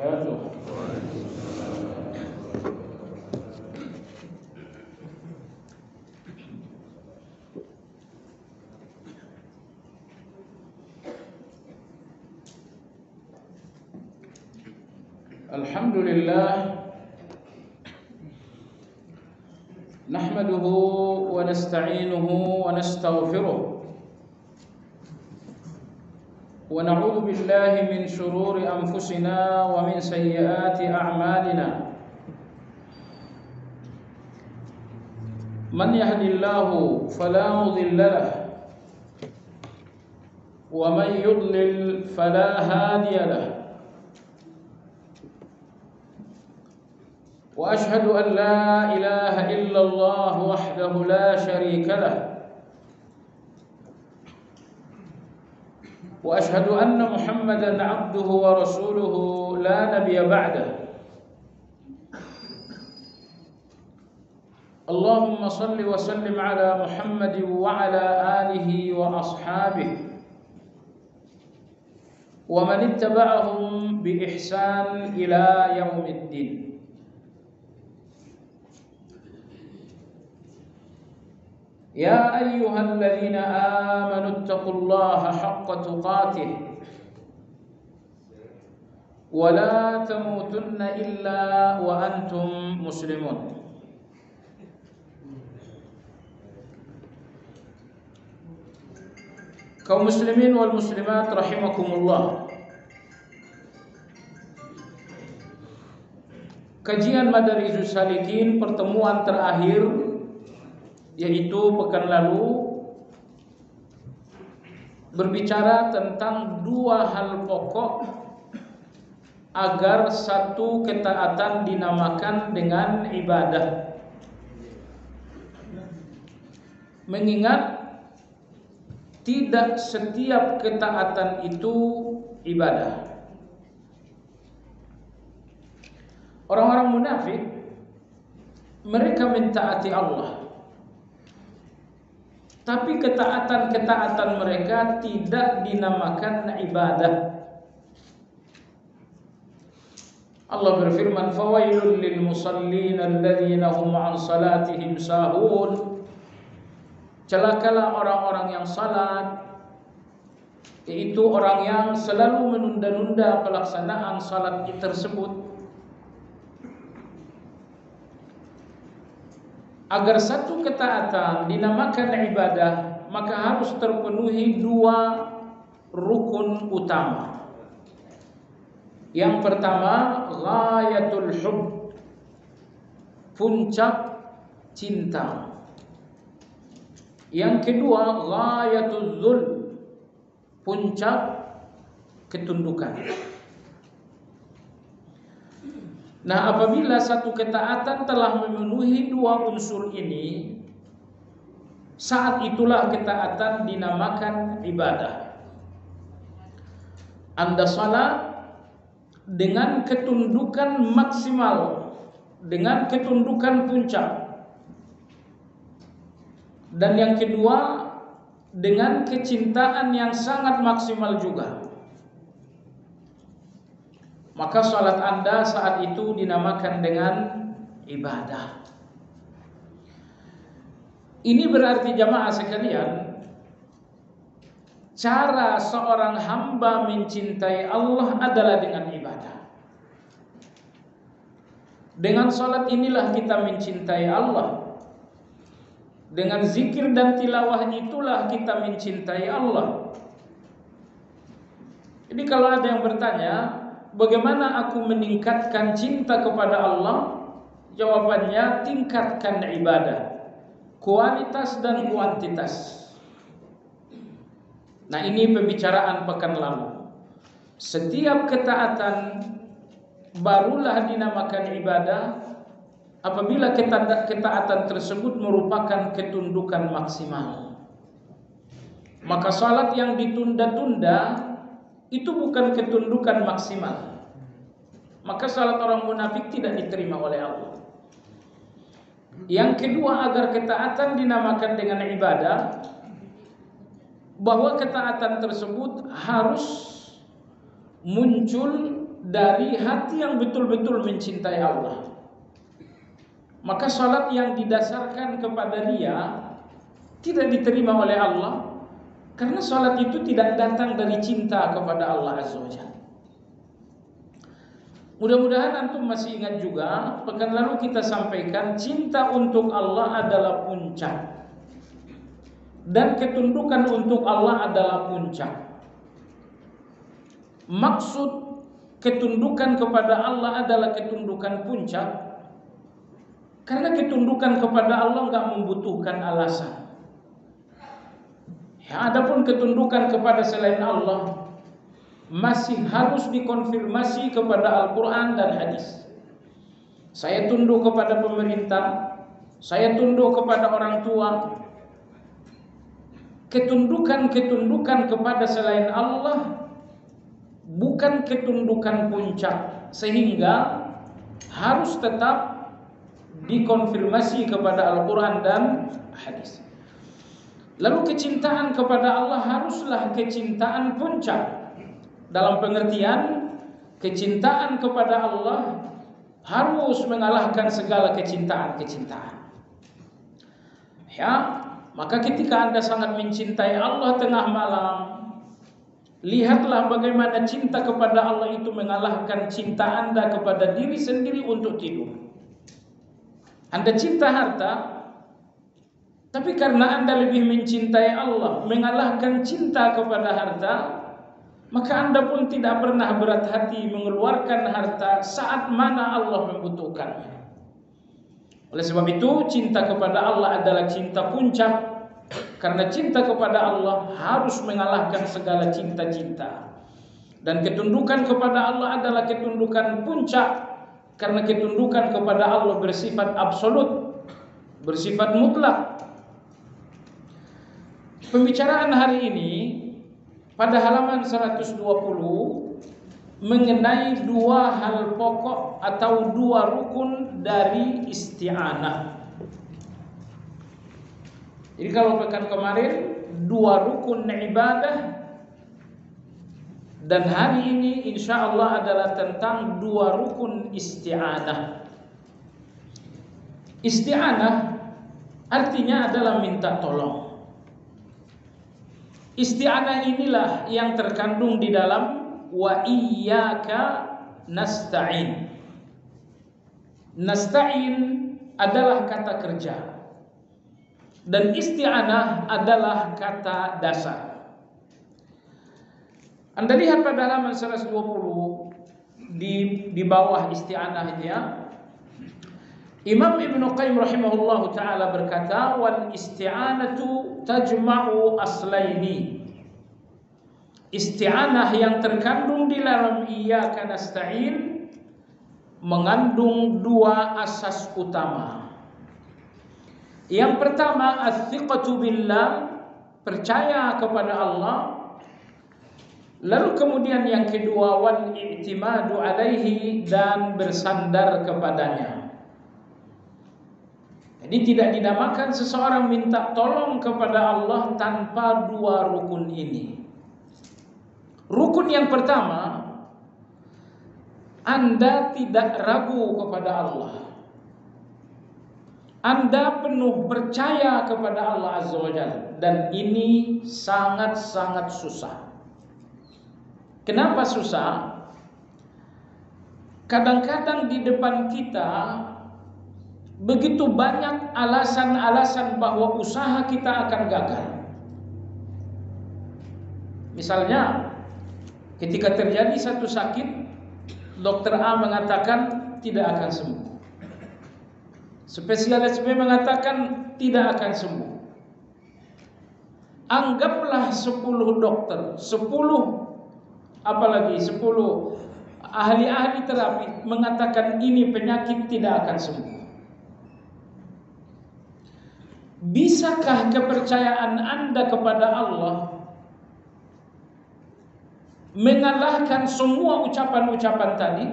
وبركاته. الحمد لله نحمده ونستعينه ونستغفره ونعوذ بالله من شرور أنفسنا ومن سيئات أعمالنا من يهد الله فلا مضل له ومن يضلل فلا هادي له وأشهد أن لا إله إلا الله وحده لا شريك له وأشهد أن محمدا عبده ورسوله لا نبي بعده اللهم صل وسلم على محمد وعلى آله وأصحابه ومن اتبعهم بإحسان إلى يوم الدين. يا أيها الذين آمنوا اتقوا الله حق تقاته ولا تموتن إلا وأنتم مسلمون. Kaum muslimin wal muslimat rahimakumullah. Kajian Madarijus Salikin pertemuan terakhir yaitu pekan lalu berbicara tentang dua hal pokok agar satu ketaatan dinamakan dengan ibadah. Mengingat tidak setiap ketaatan itu ibadah. Orang-orang munafik mereka mentaati Allah, tapi ketaatan-ketaatan mereka tidak dinamakan ibadah. Allah berfirman, "Fawailul lil musallin alladzina hum 'an salatihim sahun." Celakalah orang-orang yang salat, yaitu orang yang selalu menunda-nunda pelaksanaan salat tersebut. Agar satu ketaatan dinamakan ibadah, maka harus terpenuhi dua rukun utama. Yang pertama, ghayatul hubb, puncak cinta. Yang kedua, ghayatul dzul, puncak ketundukan. Nah, apabila satu ketaatan telah memenuhi dua unsur ini, saat itulah ketaatan dinamakan ibadah. Anda salat dengan ketundukan maksimal, dengan ketundukan puncak. Dan yang kedua, dengan kecintaan yang sangat maksimal juga. Maka salat Anda saat itu dinamakan dengan ibadah. Ini berarti jamaah sekalian, cara seorang hamba mencintai Allah adalah dengan ibadah. Dengan salat inilah kita mencintai Allah. Dengan zikir dan tilawah itulah kita mencintai Allah. Jadi kalau ada yang bertanya, bagaimana aku meningkatkan cinta kepada Allah? Jawabannya, tingkatkan ibadah, kualitas dan kuantitas. Nah, ini pembicaraan pekan lalu. Setiap ketaatan barulah dinamakan ibadah apabila ketaatan tersebut merupakan ketundukan maksimal. Maka salat yang ditunda-tunda itu bukan ketundukan maksimal. Maka salat orang munafik tidak diterima oleh Allah. Yang kedua, agar ketaatan dinamakan dengan ibadah, bahwa ketaatan tersebut harus muncul dari hati yang betul-betul mencintai Allah. Maka salat yang didasarkan kepada riya tidak diterima oleh Allah, karena salat itu tidak datang dari cinta kepada Allah Azza wa Jalla. Mudah-mudahan antum masih ingat juga, pekan lalu kita sampaikan cinta untuk Allah adalah puncak dan ketundukan untuk Allah adalah puncak. Maksud ketundukan kepada Allah adalah ketundukan puncak, karena ketundukan kepada Allah enggak membutuhkan alasan. Ya, adapun ketundukan kepada selain Allah masih harus dikonfirmasi kepada Al-Quran dan hadis. Saya tunduk kepada pemerintah, saya tunduk kepada orang tua. Ketundukan kepada selain Allah bukan ketundukan puncak, sehingga harus tetap dikonfirmasi kepada Al-Quran dan hadis. Lalu kecintaan kepada Allah haruslah kecintaan puncak, dalam pengertian kecintaan kepada Allah harus mengalahkan segala kecintaan. Ya, maka ketika Anda sangat mencintai Allah tengah malam, lihatlah bagaimana cinta kepada Allah itu mengalahkan cinta Anda kepada diri sendiri untuk tidur. Anda cinta harta, tapi karena Anda lebih mencintai Allah, mengalahkan cinta kepada harta, maka Anda pun tidak pernah berat hati mengeluarkan harta saat mana Allah membutuhkannya. Oleh sebab itu, cinta kepada Allah adalah cinta puncak, karena cinta kepada Allah harus mengalahkan segala cinta-cinta. Dan ketundukan kepada Allah adalah ketundukan puncak, karena ketundukan kepada Allah bersifat absolut, bersifat mutlak. Pembicaraan hari ini pada halaman 120 mengenai dua hal pokok atau dua rukun dari isti'anah. Jadi kalau pekan kemarin dua rukun ibadah, dan hari ini insya Allah adalah tentang dua rukun isti'anah. Isti'anah artinya adalah minta tolong. Isti'anah inilah yang terkandung di dalam wa iyyaka nasta'in. Nasta'in adalah kata kerja, dan isti'anah adalah kata dasar. Anda lihat pada halaman 120 di bawah isti'anah itu ya. Imam Ibnu Qayyim rahimahullahu taala berkata, wal isti'anatu tajma'u aslaini. Isti'anah yang terkandung di dalam iyyaka nasta'in mengandung dua asas utama. Yang pertama, as-thiqatu billah, percaya kepada Allah. Lalu kemudian yang kedua, wal i'timadu alaihi, dan bersandar kepadanya. Jadi tidak dinamakan seseorang minta tolong kepada Allah tanpa dua rukun ini. Rukun yang pertama, Anda tidak ragu kepada Allah. Anda penuh percaya kepada Allah Azza wa Jalla, dan ini sangat-sangat susah. Kenapa susah? Kadang-kadang di depan kita begitu banyak alasan-alasan bahwa usaha kita akan gagal. Misalnya, ketika terjadi satu sakit, dokter A mengatakan tidak akan sembuh. Spesialis B mengatakan tidak akan sembuh. Anggaplah 10 dokter, 10 ahli-ahli terapi mengatakan ini penyakit tidak akan sembuh. Bisakah kepercayaan Anda kepada Allah mengalahkan semua ucapan-ucapan tadi?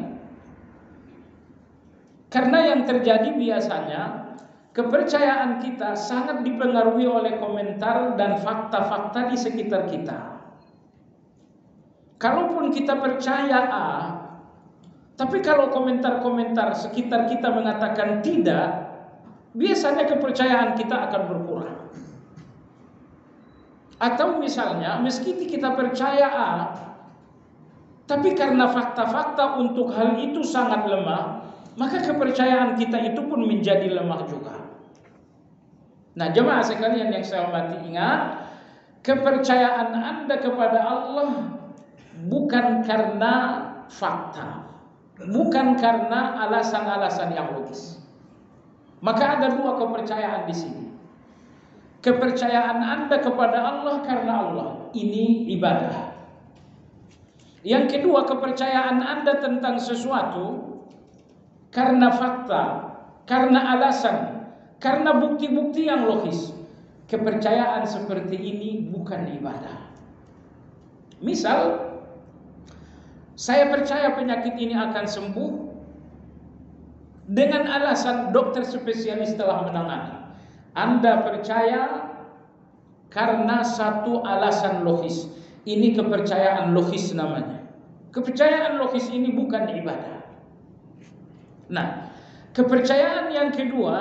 Karena yang terjadi biasanya, kepercayaan kita sangat dipengaruhi oleh komentar dan fakta-fakta di sekitar kita. Kalaupun kita percaya A, Tapi kalau komentar-komentar sekitar kita mengatakan tidak, biasanya kepercayaan kita akan berkurang. Atau misalnya meski kita percaya A, tapi karena fakta-fakta untuk hal itu sangat lemah, maka kepercayaan kita itu pun menjadi lemah juga. Nah, jemaah sekalian yang saya hormati, ingat, kepercayaan Anda kepada Allah bukan karena fakta, bukan karena alasan-alasan yang logis. Maka ada dua kepercayaan di sini. Kepercayaan Anda kepada Allah karena Allah, ini ibadah. Yang kedua, kepercayaan Anda tentang sesuatu karena fakta, karena alasan, karena bukti-bukti yang logis. Kepercayaan seperti ini bukan ibadah. Misal, saya percaya penyakit ini akan sembuh dengan alasan dokter spesialis telah menangani. Anda percaya karena satu alasan logis. Ini kepercayaan logis namanya. Kepercayaan logis ini bukan ibadah. Nah, kepercayaan yang kedua,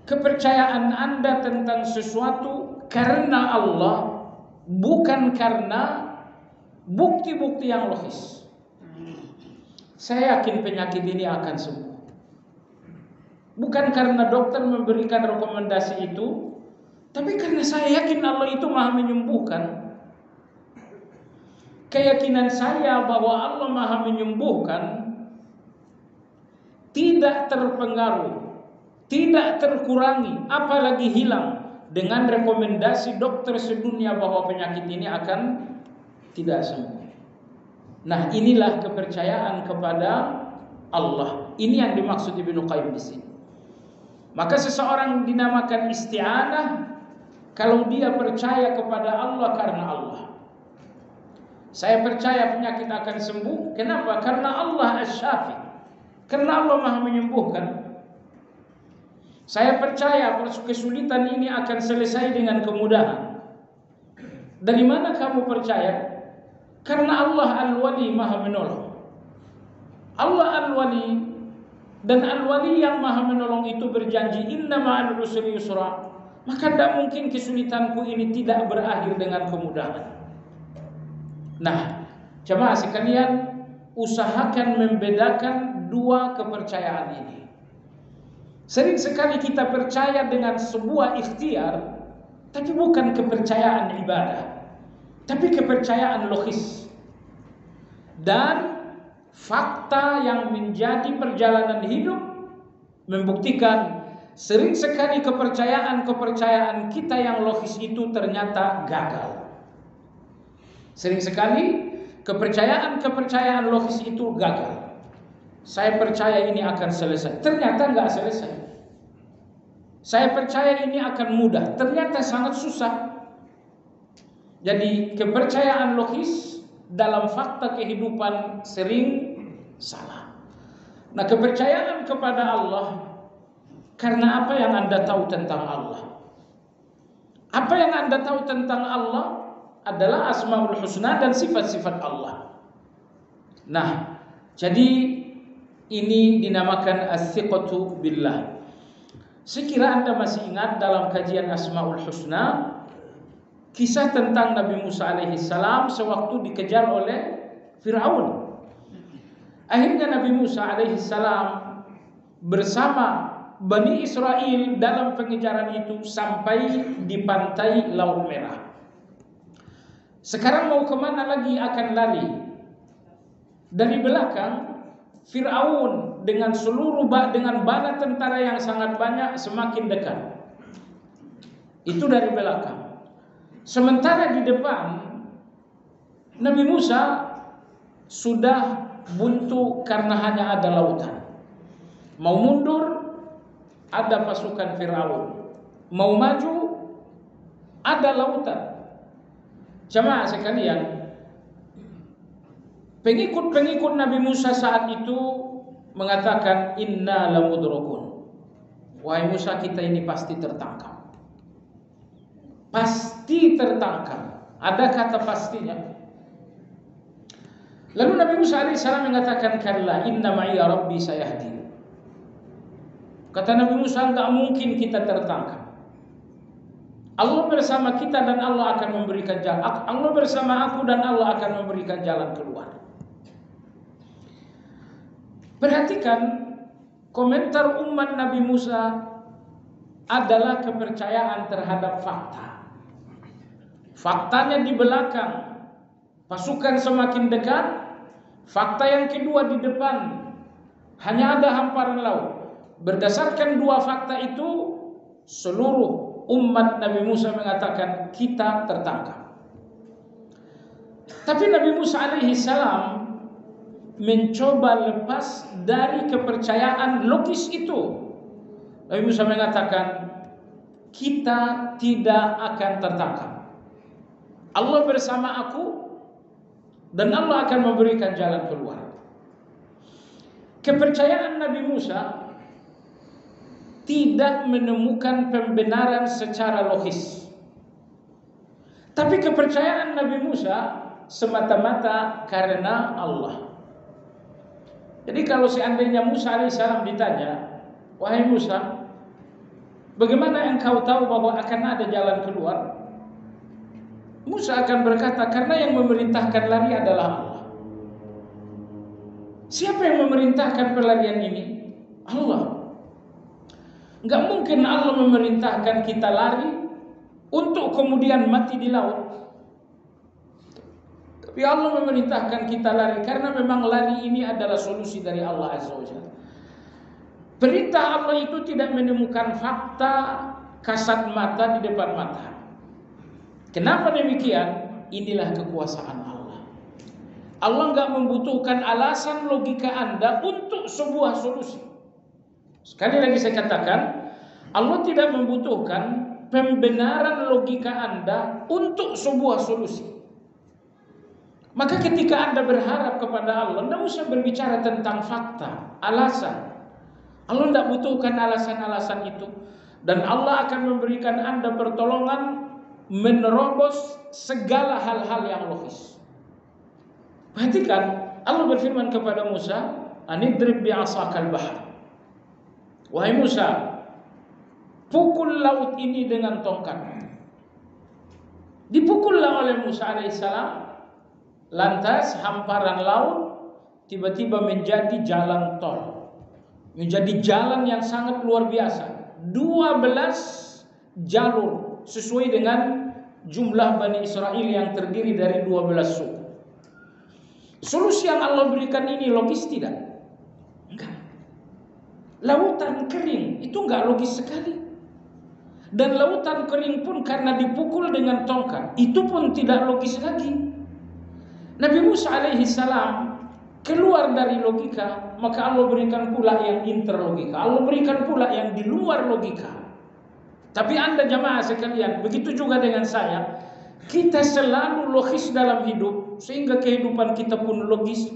kepercayaan Anda tentang sesuatu karena Allah, bukan karena bukti-bukti yang logis. Saya yakin penyakit ini akan sembuh. Bukan karena dokter memberikan rekomendasi itu, tapi karena saya yakin Allah itu Maha menyembuhkan. Keyakinan saya bahwa Allah Maha menyembuhkan tidak terpengaruh, tidak terkurangi, apalagi hilang dengan rekomendasi dokter sedunia bahwa penyakit ini akan tidak sembuh. Nah, inilah kepercayaan kepada Allah. Ini yang dimaksud Ibnu Qayyim di sini. Maka seseorang dinamakan isti'anah kalau dia percaya kepada Allah karena Allah. Saya percaya penyakit akan sembuh. Kenapa? Karena Allah Asy-Syafi. Karena Allah Maha menyembuhkan. Saya percaya kesulitan ini akan selesai dengan kemudahan. Dari mana kamu percaya? Karena Allah Al-Wali Maha menolong. Allah Al-Wali dan Al-Wali yang Maha menolong itu berjanji, inna ma'al usri yusra. Maka tidak mungkin kesulitanku ini tidak berakhir dengan kemudahan. Nah, jemaah sekalian, usahakan membedakan dua kepercayaan ini. Sering sekali kita percaya dengan sebuah ikhtiar, tapi bukan kepercayaan ibadah, tapi kepercayaan logis. Dan fakta yang menjadi perjalanan hidup membuktikan sering sekali kepercayaan kita yang logis itu ternyata gagal. Sering sekali kepercayaan logis itu gagal. Saya percaya ini akan selesai, ternyata nggak selesai. Saya percaya ini akan mudah, ternyata sangat susah. Jadi kepercayaan logis dalam fakta kehidupan sering salah. Nah, kepercayaan kepada Allah karena apa yang Anda tahu tentang Allah. Apa yang Anda tahu tentang Allah adalah Asmaul Husna dan sifat-sifat Allah. Nah, jadi ini dinamakan as-siqatu billah. Sekira Anda masih ingat dalam kajian Asmaul Husna, kisah tentang Nabi Musa alaihissalam sewaktu dikejar oleh Fir'aun. Akhirnya Nabi Musa alaihissalam bersama Bani Israel dalam pengejaran itu sampai di pantai Laut Merah. Sekarang mau kemana lagi akan lari? Dari belakang Fir'aun dengan dengan bala tentara yang sangat banyak semakin dekat. Itu dari belakang. Sementara di depan Nabi Musa sudah buntu karena hanya ada lautan. Mau mundur ada pasukan Fir'aun, mau maju ada lautan. Jemaah sekalian, pengikut-pengikut Nabi Musa saat itu mengatakan inna lamudrakun. Wahai Musa, kita ini pasti tertangkap. Pasti tertangkap. Ada kata pastinya. Lalu Nabi Musa alaihissalam mengatakan, kalla inna ma'iya rabbi sayahdin. Kata Nabi Musa, enggak mungkin kita tertangkap. Allah bersama kita dan Allah akan memberikan jalan. Allah bersama aku dan Allah akan memberikan jalan keluar. Perhatikan komentar umat Nabi Musa adalah kepercayaan terhadap fakta. Faktanya di belakang, pasukan semakin dekat. Fakta yang kedua di depan, hanya ada hamparan laut. Berdasarkan dua fakta itu, seluruh umat Nabi Musa mengatakan kita tertangkap. Tapi Nabi Musa alaihissalam mencoba lepas dari kepercayaan logis itu. Nabi Musa mengatakan kita tidak akan tertangkap. Allah bersama aku dan Allah akan memberikan jalan keluar. Kepercayaan Nabi Musa tidak menemukan pembenaran secara logis. Tapi kepercayaan Nabi Musa semata-mata karena Allah. Jadi kalau seandainya Musa alaihissalam ditanya, wahai Musa, bagaimana engkau tahu bahwa akan ada jalan keluar? Musa akan berkata, karena yang memerintahkan lari adalah Allah. Siapa yang memerintahkan pelarian ini? Allah. Enggak mungkin Allah memerintahkan kita lari untuk kemudian mati di laut. Tapi Allah memerintahkan kita lari karena memang lari ini adalah solusi dari Allah Azza wa Jalla. Perintah Allah itu tidak menemukan fakta kasat mata di depan mata. Kenapa demikian? Inilah kekuasaan Allah. Allah enggak membutuhkan alasan logika Anda untuk sebuah solusi. Sekali lagi saya katakan, Allah tidak membutuhkan pembenaran logika Anda untuk sebuah solusi. Maka ketika Anda berharap kepada Allah, Anda usah berbicara tentang fakta, alasan. Allah tidak butuhkan alasan-alasan itu. Dan Allah akan memberikan Anda pertolongan menerobos segala hal-hal yang logis. Perhatikan, Allah berfirman kepada Musa, anidrib bi'asakal bahr. Wahai Musa, pukul laut ini dengan tongkat. Dipukullah oleh Musa alaihissalam. Lantas hamparan laut tiba-tiba menjadi jalan tol. Menjadi jalan yang sangat luar biasa. 12 jalur sesuai dengan jumlah Bani Israel yang terdiri dari 12 suku. Solusi yang Allah berikan ini logis tidak? Enggak. Lautan kering itu enggak logis sekali. Dan lautan kering pun karena dipukul dengan tongkat, itu pun tidak logis lagi. Nabi Musa alaihissalam keluar dari logika, maka Allah berikan pula yang interlogika. Allah berikan pula yang di luar logika. Tapi Anda jamaah sekalian, begitu juga dengan saya, kita selalu logis dalam hidup, sehingga kehidupan kita pun logis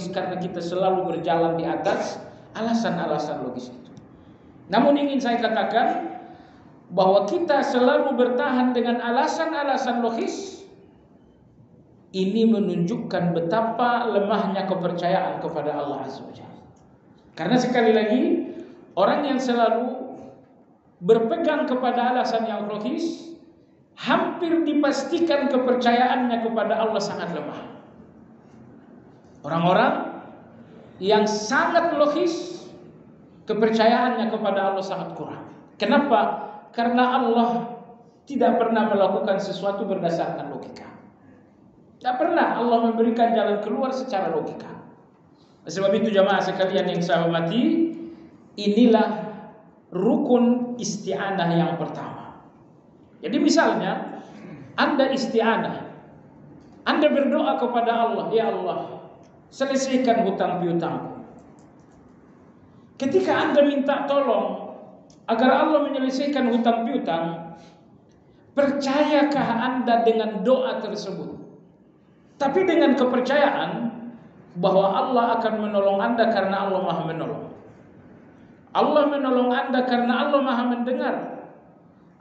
karena kita selalu berjalan di atas alasan-alasan logis itu. Namun ingin saya katakan bahwa kita selalu bertahan dengan alasan-alasan logis. Ini menunjukkan betapa lemahnya kepercayaan kepada Allah Azza wa Jalla. Karena sekali lagi, orang yang selalu berpegang kepada alasan yang logis, hampir dipastikan kepercayaannya kepada Allah sangat lemah. Orang-orang yang sangat logis, kepercayaannya kepada Allah sangat kurang. Kenapa? Karena Allah tidak pernah melakukan sesuatu berdasarkan logika. Tidak pernah Allah memberikan jalan keluar secara logika. Sebab itu jamaah sekalian yang saya hormati, inilah rukun isti'anah yang pertama. Jadi misalnya Anda isti'anah, Anda berdoa kepada Allah, ya Allah, selesaikan hutang piutangku. Ketika Anda minta tolong agar Allah menyelesaikan hutang piutang, percayakah Anda dengan doa tersebut? Tapi dengan kepercayaan bahwa Allah akan menolong Anda karena Allah Maha menolong. Allah menolong Anda karena Allah Maha mendengar.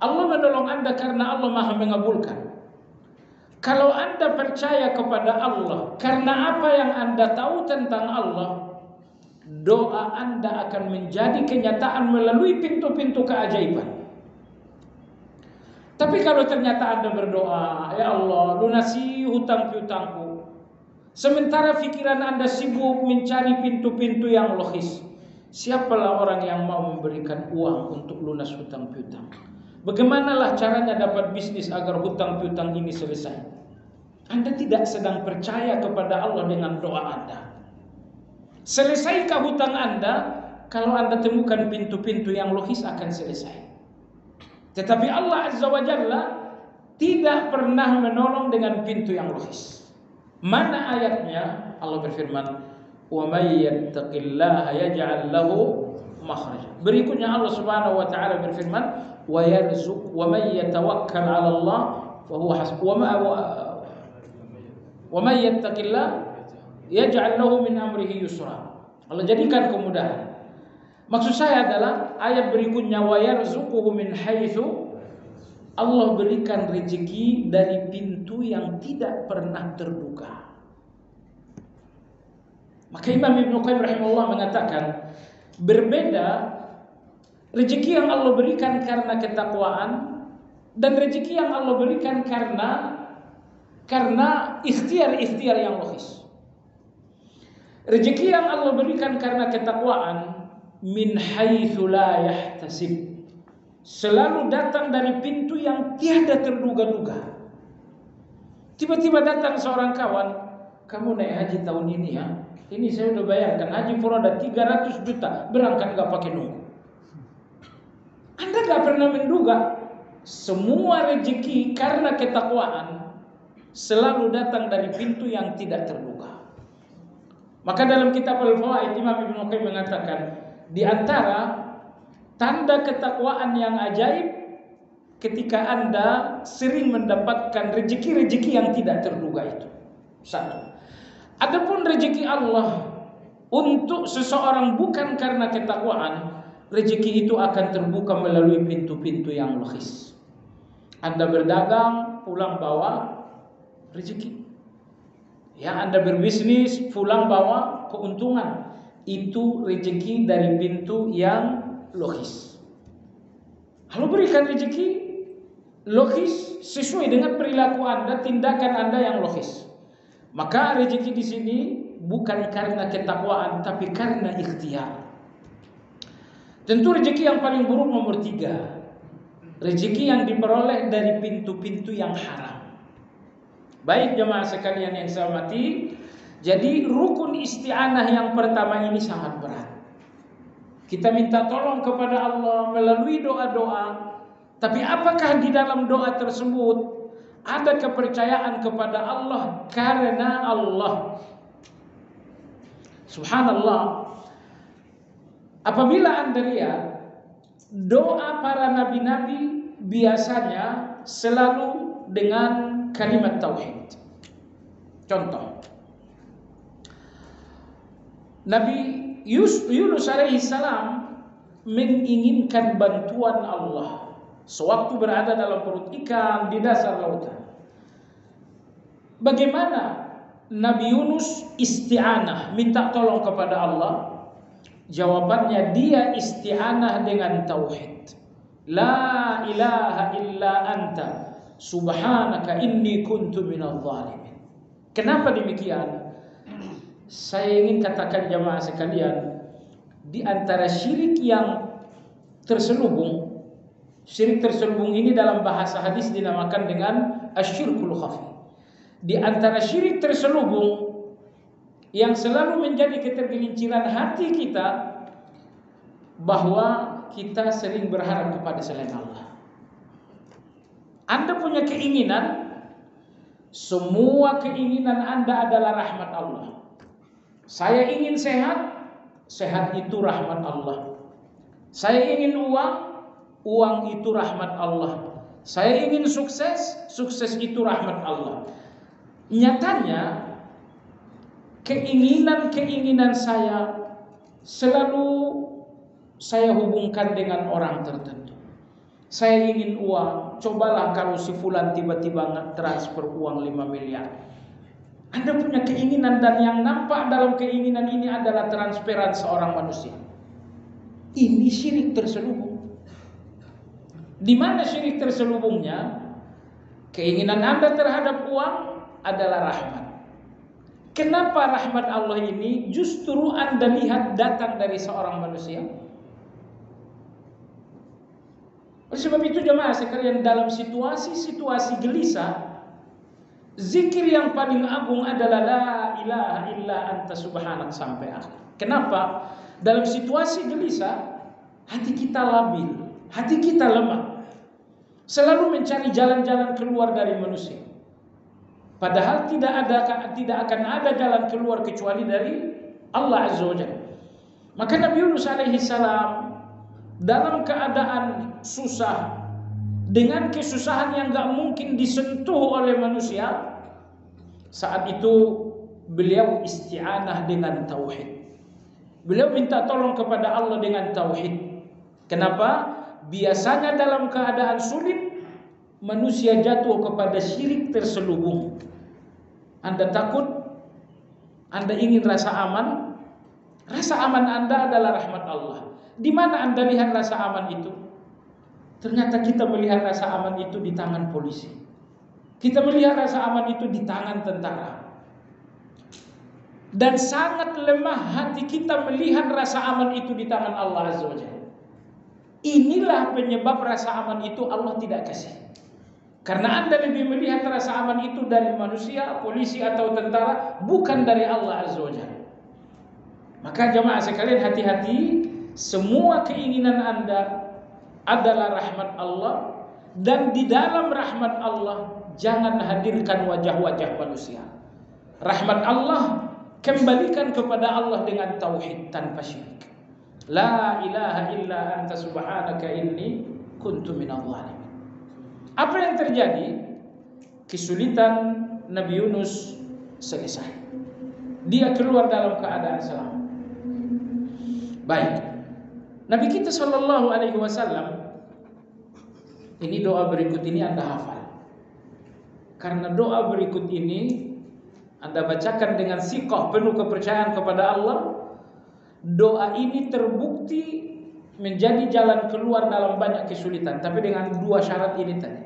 Allah menolong Anda karena Allah Maha mengabulkan. Kalau Anda percaya kepada Allah karena apa yang Anda tahu tentang Allah, doa Anda akan menjadi kenyataan melalui pintu-pintu keajaiban. Tapi kalau ternyata Anda berdoa, ya Allah, lunasi hutang piutangku, sementara pikiran Anda sibuk mencari pintu-pintu yang logis, siapalah orang yang mau memberikan uang untuk lunas hutang piutang? Bagaimanalah caranya dapat bisnis agar hutang piutang ini selesai? Anda tidak sedang percaya kepada Allah dengan doa Anda. Selesaikah hutang Anda? Kalau Anda temukan pintu-pintu yang logis akan selesai. Tetapi Allah Azza wa Jalla tidak pernah menolong dengan pintu yang logis. Mana ayatnya? Allah berfirman, "Wa may yattaqillaha yaj'al lahu makhraja." Berikutnya Allah Subhanahu wa taala berfirman, "Wa yarzuq wa may yatawakkal 'ala Allah fa huwa hasbuh." Wa may yattaqillaha yaj'al lahu min amrihi yusra. Allah jadikan kemudahan. Maksud saya adalah ayat berikutnya, wa yarzuquhu min haitsu, Allah berikan rezeki dari pintu yang tidak pernah terduga. Maka Imam Ibnu Qayyim rahimahullah mengatakan, berbeda rezeki yang Allah berikan karena ketakwaan dan rezeki yang Allah berikan karena ikhtiar-ikhtiar yang logis. Rezeki yang Allah berikan karena ketakwaan, min haitsu la yahtasib, selalu datang dari pintu yang tiada terduga-duga. Tiba-tiba datang seorang kawan, "Kamu naik haji tahun ini ya? Ini saya udah bayarkan haji furoda 300 juta, berangkat gak pakai nunggu." Anda gak pernah menduga. Semua rezeki karena ketakwaan selalu datang dari pintu yang tidak terduga. Maka dalam kitab Al-Fawaid Imam Ibnu Qayyim mengatakan, di antara tanda ketakwaan yang ajaib ketika Anda sering mendapatkan rezeki-rezeki yang tidak terduga itu. Satu. Adapun rezeki Allah untuk seseorang bukan karena ketakwaan, rezeki itu akan terbuka melalui pintu-pintu yang logis. Anda berdagang, pulang bawa rezeki. Ya, Anda berbisnis, pulang bawa keuntungan. Itu rezeki dari pintu yang logis. Allah berikan rezeki logis sesuai dengan perilaku Anda, tindakan Anda yang logis. Maka rezeki di sini bukan karena ketakwaan, tapi karena ikhtiar. Tentu rezeki yang paling buruk nomor 3, rezeki yang diperoleh dari pintu-pintu yang haram. Baik jemaah sekalian yang saya hormati, jadi rukun isti'anah yang pertama ini sangat berat. Kita minta tolong kepada Allah melalui doa-doa, tapi apakah di dalam doa tersebut ada kepercayaan kepada Allah karena Allah? Subhanallah. Apabila Anda lihat doa para nabi-nabi biasanya selalu dengan kalimat tauhid. Contoh, Nabi Yunus alaihi salam menginginkan bantuan Allah sewaktu berada dalam perut ikan di dasar lautan. Bagaimana Nabi Yunus isti'anah, minta tolong kepada Allah? Jawabannya, dia isti'anah dengan tauhid. La ilaha illa anta subhanaka inni kuntu minadh dhalimin. Kenapa demikian? Saya ingin katakan jemaah sekalian, di antara syirik yang terselubung, syirik terselubung ini dalam bahasa hadis dinamakan dengan asyirkul khafi. Di antara syirik terselubung yang selalu menjadi ketergelinciran hati kita, bahwa kita sering berharap kepada selain Allah. Anda punya keinginan, semua keinginan Anda adalah rahmat Allah. Saya ingin sehat, sehat itu rahmat Allah. Saya ingin uang, uang itu rahmat Allah. Saya ingin sukses, sukses itu rahmat Allah. Nyatanya keinginan-keinginan saya selalu saya hubungkan dengan orang tertentu. Saya ingin uang, cobalah kalau si fulan tiba-tiba transfer uang 5 miliar. Anda punya keinginan dan yang nampak dalam keinginan ini adalah transferan seorang manusia. Ini syirik terselubung. Di mana syirik terselubungnya? Keinginan Anda terhadap uang adalah rahmat. Kenapa rahmat Allah ini justru Anda lihat datang dari seorang manusia? Oleh sebab itu jemaah sekalian, dalam situasi-situasi gelisah, zikir yang paling agung adalah la ilaha illa anta subhanak sampai akhir. Kenapa? Dalam situasi gelisah, hati kita labil, hati kita lemah, selalu mencari jalan-jalan keluar dari manusia. Padahal tidak akan ada jalan keluar kecuali dari Allah Azza wa Jalla. Maka Nabi Yunus alaihi salam dalam keadaan susah, dengan kesusahan yang gak mungkin disentuh oleh manusia, saat itu beliau isti'anah dengan tauhid. Beliau minta tolong kepada Allah dengan tauhid. Kenapa? Biasanya dalam keadaan sulit manusia jatuh kepada syirik terselubung. Anda takut, Anda ingin rasa aman. Rasa aman Anda adalah rahmat Allah. Di mana Anda lihat rasa aman itu? Ternyata kita melihat rasa aman itu di tangan polisi. Kita melihat rasa aman itu di tangan tentara. Dan sangat lemah hati kita melihat rasa aman itu di tangan Allah Azza wa Jalla. Inilah penyebab rasa aman itu Allah tidak kasih. Karena Anda lebih melihat rasa aman itu dari manusia, polisi atau tentara, bukan dari Allah Azza wa Jalla. Maka jemaah sekalian, hati-hati. Semua keinginan Anda adalah rahmat Allah, dan di dalam rahmat Allah jangan hadirkan wajah-wajah manusia. Rahmat Allah kembalikan kepada Allah dengan tauhid tanpa syirik. La ilaha illa anta subhanaka inni kuntu minadh dhalimin. Apa yang terjadi? Kesulitan Nabi Yunus selesai. Dia keluar dalam keadaan selamat. Baik. Nabi kita sallallahu alaihi wasallam, ini doa berikut ini Anda hafal. Karena doa berikut ini Anda bacakan dengan siqah, penuh kepercayaan kepada Allah. Doa ini terbukti menjadi jalan keluar dalam banyak kesulitan, tapi dengan dua syarat ini tadi.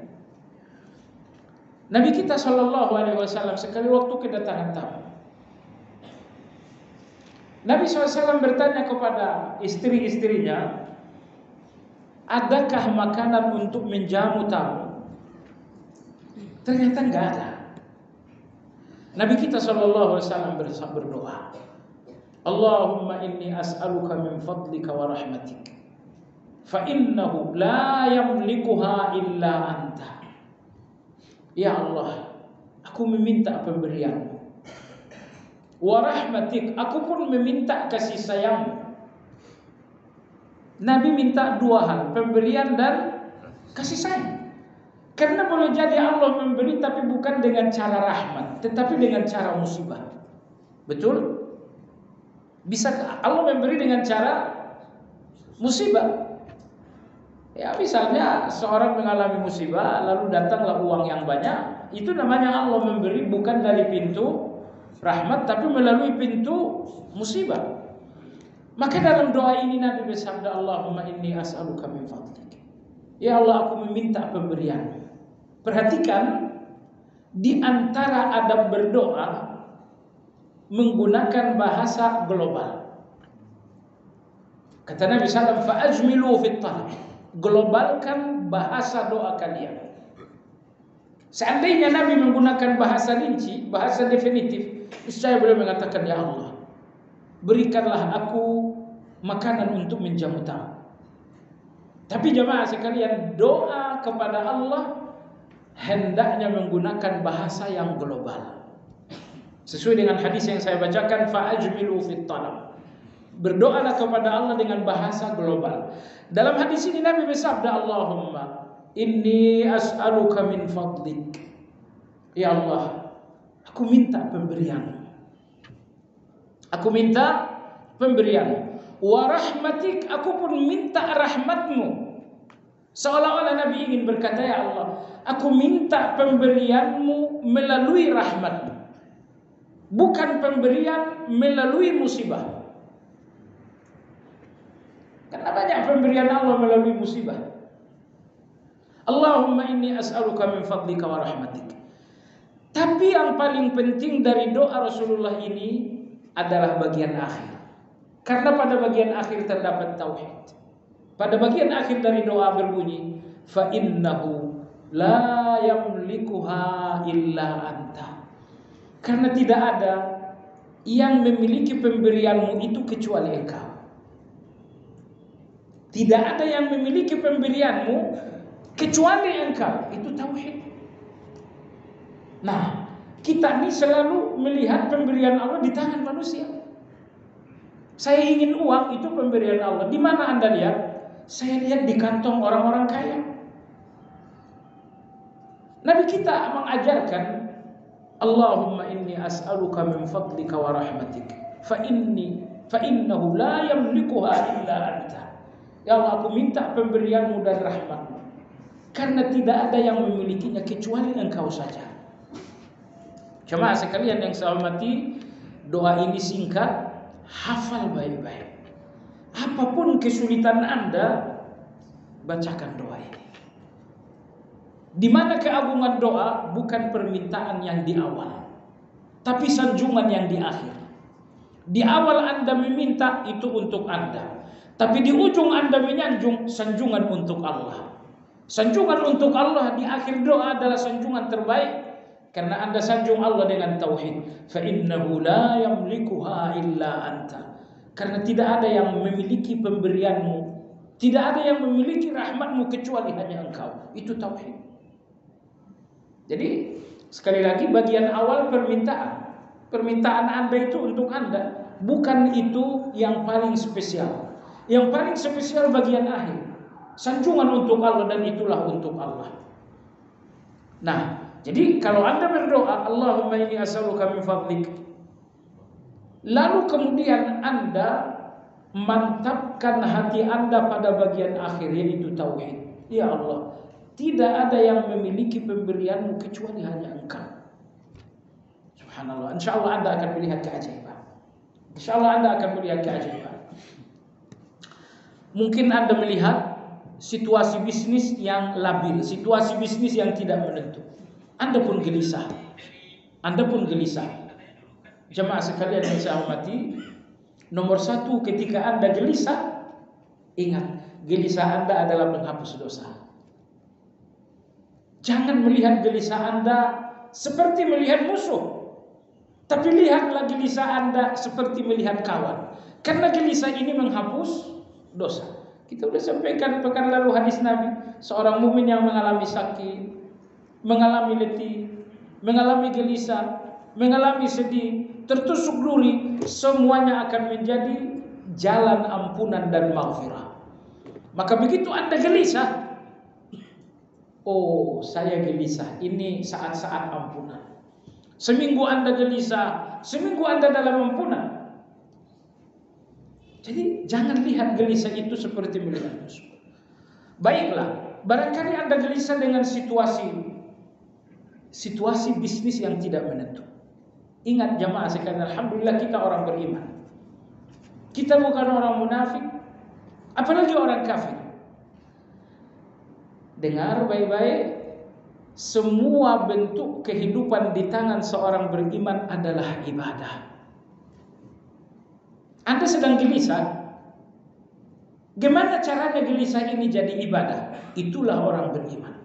Nabi kita sallallahu alaihi wasallam sekali waktu kedatangan tamu, Nabi SAW bertanya kepada istri-istrinya, adakah makanan untuk menjamu tamu? Ternyata enggak ada. Nabi kita SAW berdoa, Allahumma inni as'aluka min fadlika wa rahmatik, fa innahu la yamlikuha illa anta. Ya Allah, aku meminta pemberianmu. Wa rahmatik, aku pun meminta kasih sayangmu. Nabi minta dua hal, pemberian dan kasih sayang. Karena boleh jadi Allah memberi tapi bukan dengan cara rahmat, tetapi dengan cara musibah. Betul? Bisa Allah memberi dengan cara musibah. Ya, misalnya seorang mengalami musibah lalu datanglah uang yang banyak, itu namanya Allah memberi bukan dari pintu rahmat tapi melalui pintu musibah. Maka dalam doa ini Nabi bersabda, Allahumma inni as'aluka min fadlik. Ya Allah, aku meminta pemberian. Perhatikan, di antara adab berdoa menggunakan bahasa global. Kata Nabi SAW, fa'ajmilu fit talab. Globalkan bahasa doa kalian. Seandainya Nabi menggunakan bahasa rinci, bahasa definitif, saya boleh mengatakan, ya Allah, berikanlah aku makanan untuk menjamu tamu. Tapi jemaah sekalian, doa kepada Allah hendaknya menggunakan bahasa yang global. Sesuai dengan hadis yang saya bacakan, fa'ajmilu fit talab. Berdoalah kepada Allah dengan bahasa global. Dalam hadis ini Nabi bersabda, Allahumma inni as'aluka min fadlik. Ya Allah, aku minta pemberian. Aku minta pemberian. Wa rahmatik, aku pun minta rahmatmu. Seolah-olah Nabi ingin berkata, ya Allah, aku minta pemberianmu melalui rahmatmu, bukan pemberian melalui musibah. Karena banyak pemberian Allah melalui musibah. Allahumma inni as'aluka min fadlika wa rahmatik. Tapi yang paling penting dari doa Rasulullah ini adalah bagian akhir. Karena pada bagian akhir terdapat tauhid. Pada bagian akhir dari doa berbunyi, fa innahu la yamlikuha illa anta. Karena tidak ada yang memiliki pemberianmu itu kecuali engkau. Tidak ada yang memiliki pemberianmu kecuali engkau. Itu tauhid. Nah, kita ini selalu melihat pemberian Allah di tangan manusia. Saya ingin uang, itu pemberian Allah. Di mana Anda lihat? Saya lihat di kantong orang-orang kaya. Nabi kita mengajarkan, Allahumma inni as'aluka min fadlika wa rahmatik, fa innahu la yamlikuha illa anta. Ya Allah, aku minta pemberianmu dan rahmatmu, karena tidak ada yang memilikinya kecuali engkau saja. Jemaah sekalian yang saya hormati, doa ini singkat, hafal baik-baik. Apapun kesulitan Anda, bacakan doa ini. Di mana keagungan doa bukan permintaan yang di awal, tapi sanjungan yang di akhir. Di awal Anda meminta itu untuk Anda, tapi di ujung Anda menyanjung, sanjungan untuk Allah. Sanjungan untuk Allah di akhir doa adalah sanjungan terbaik, karena Anda sanjung Allah dengan tauhid. Fa innahu la yamlikuha illa anta. Karena tidak ada yang memiliki pemberianmu, tidak ada yang memiliki rahmatmu kecuali hanya engkau. Itu tauhid. Jadi sekali lagi bagian awal permintaan. Permintaan Anda itu untuk Anda, bukan itu yang paling spesial. Yang paling spesial bagian akhir. Sanjungan untuk Allah, dan itulah untuk Allah. Nah, jadi kalau Anda berdoa, Allahumma inni as'aluka min fadlik, lalu kemudian Anda mantapkan hati Anda pada bagian akhir, yaitu tauhid. Ya Allah, tidak ada yang memiliki pemberianmu kecuali hanya engkau. Subhanallah. Insya Allah Anda akan melihat keajaiban. Insya Allah Anda akan melihat keajaiban. Mungkin Anda melihat situasi bisnis yang labil, situasi bisnis yang tidak menentu. Anda pun gelisah. Anda pun gelisah. Jemaah sekalian yang saya hormati, nomor satu, ketika Anda gelisah, ingat, gelisah Anda adalah menghapus dosa. Jangan melihat gelisah Anda seperti melihat musuh, tapi lihatlah gelisah Anda seperti melihat kawan. Karena gelisah ini menghapus dosa. Kita sudah sampaikan pekan lalu hadis Nabi, seorang mukmin yang mengalami sakit, mengalami letih, mengalami gelisah, mengalami sedih, tertusuk duri, semuanya akan menjadi jalan ampunan dan maghfirah. Maka begitu Anda gelisah, oh saya gelisah, ini saat-saat ampunan. Seminggu Anda gelisah, seminggu Anda dalam ampunan. Jadi jangan lihat gelisah itu seperti melihat musuh. Baiklah, barangkali Anda gelisah dengan situasi bisnis yang tidak menentu. Ingat jamaah sekalian, alhamdulillah kita orang beriman. Kita bukan orang munafik, apalagi orang kafir. Dengar baik-baik, semua bentuk kehidupan di tangan seorang beriman adalah ibadah. Anda sedang gelisah, gimana caranya gelisah ini jadi ibadah? Itulah orang beriman.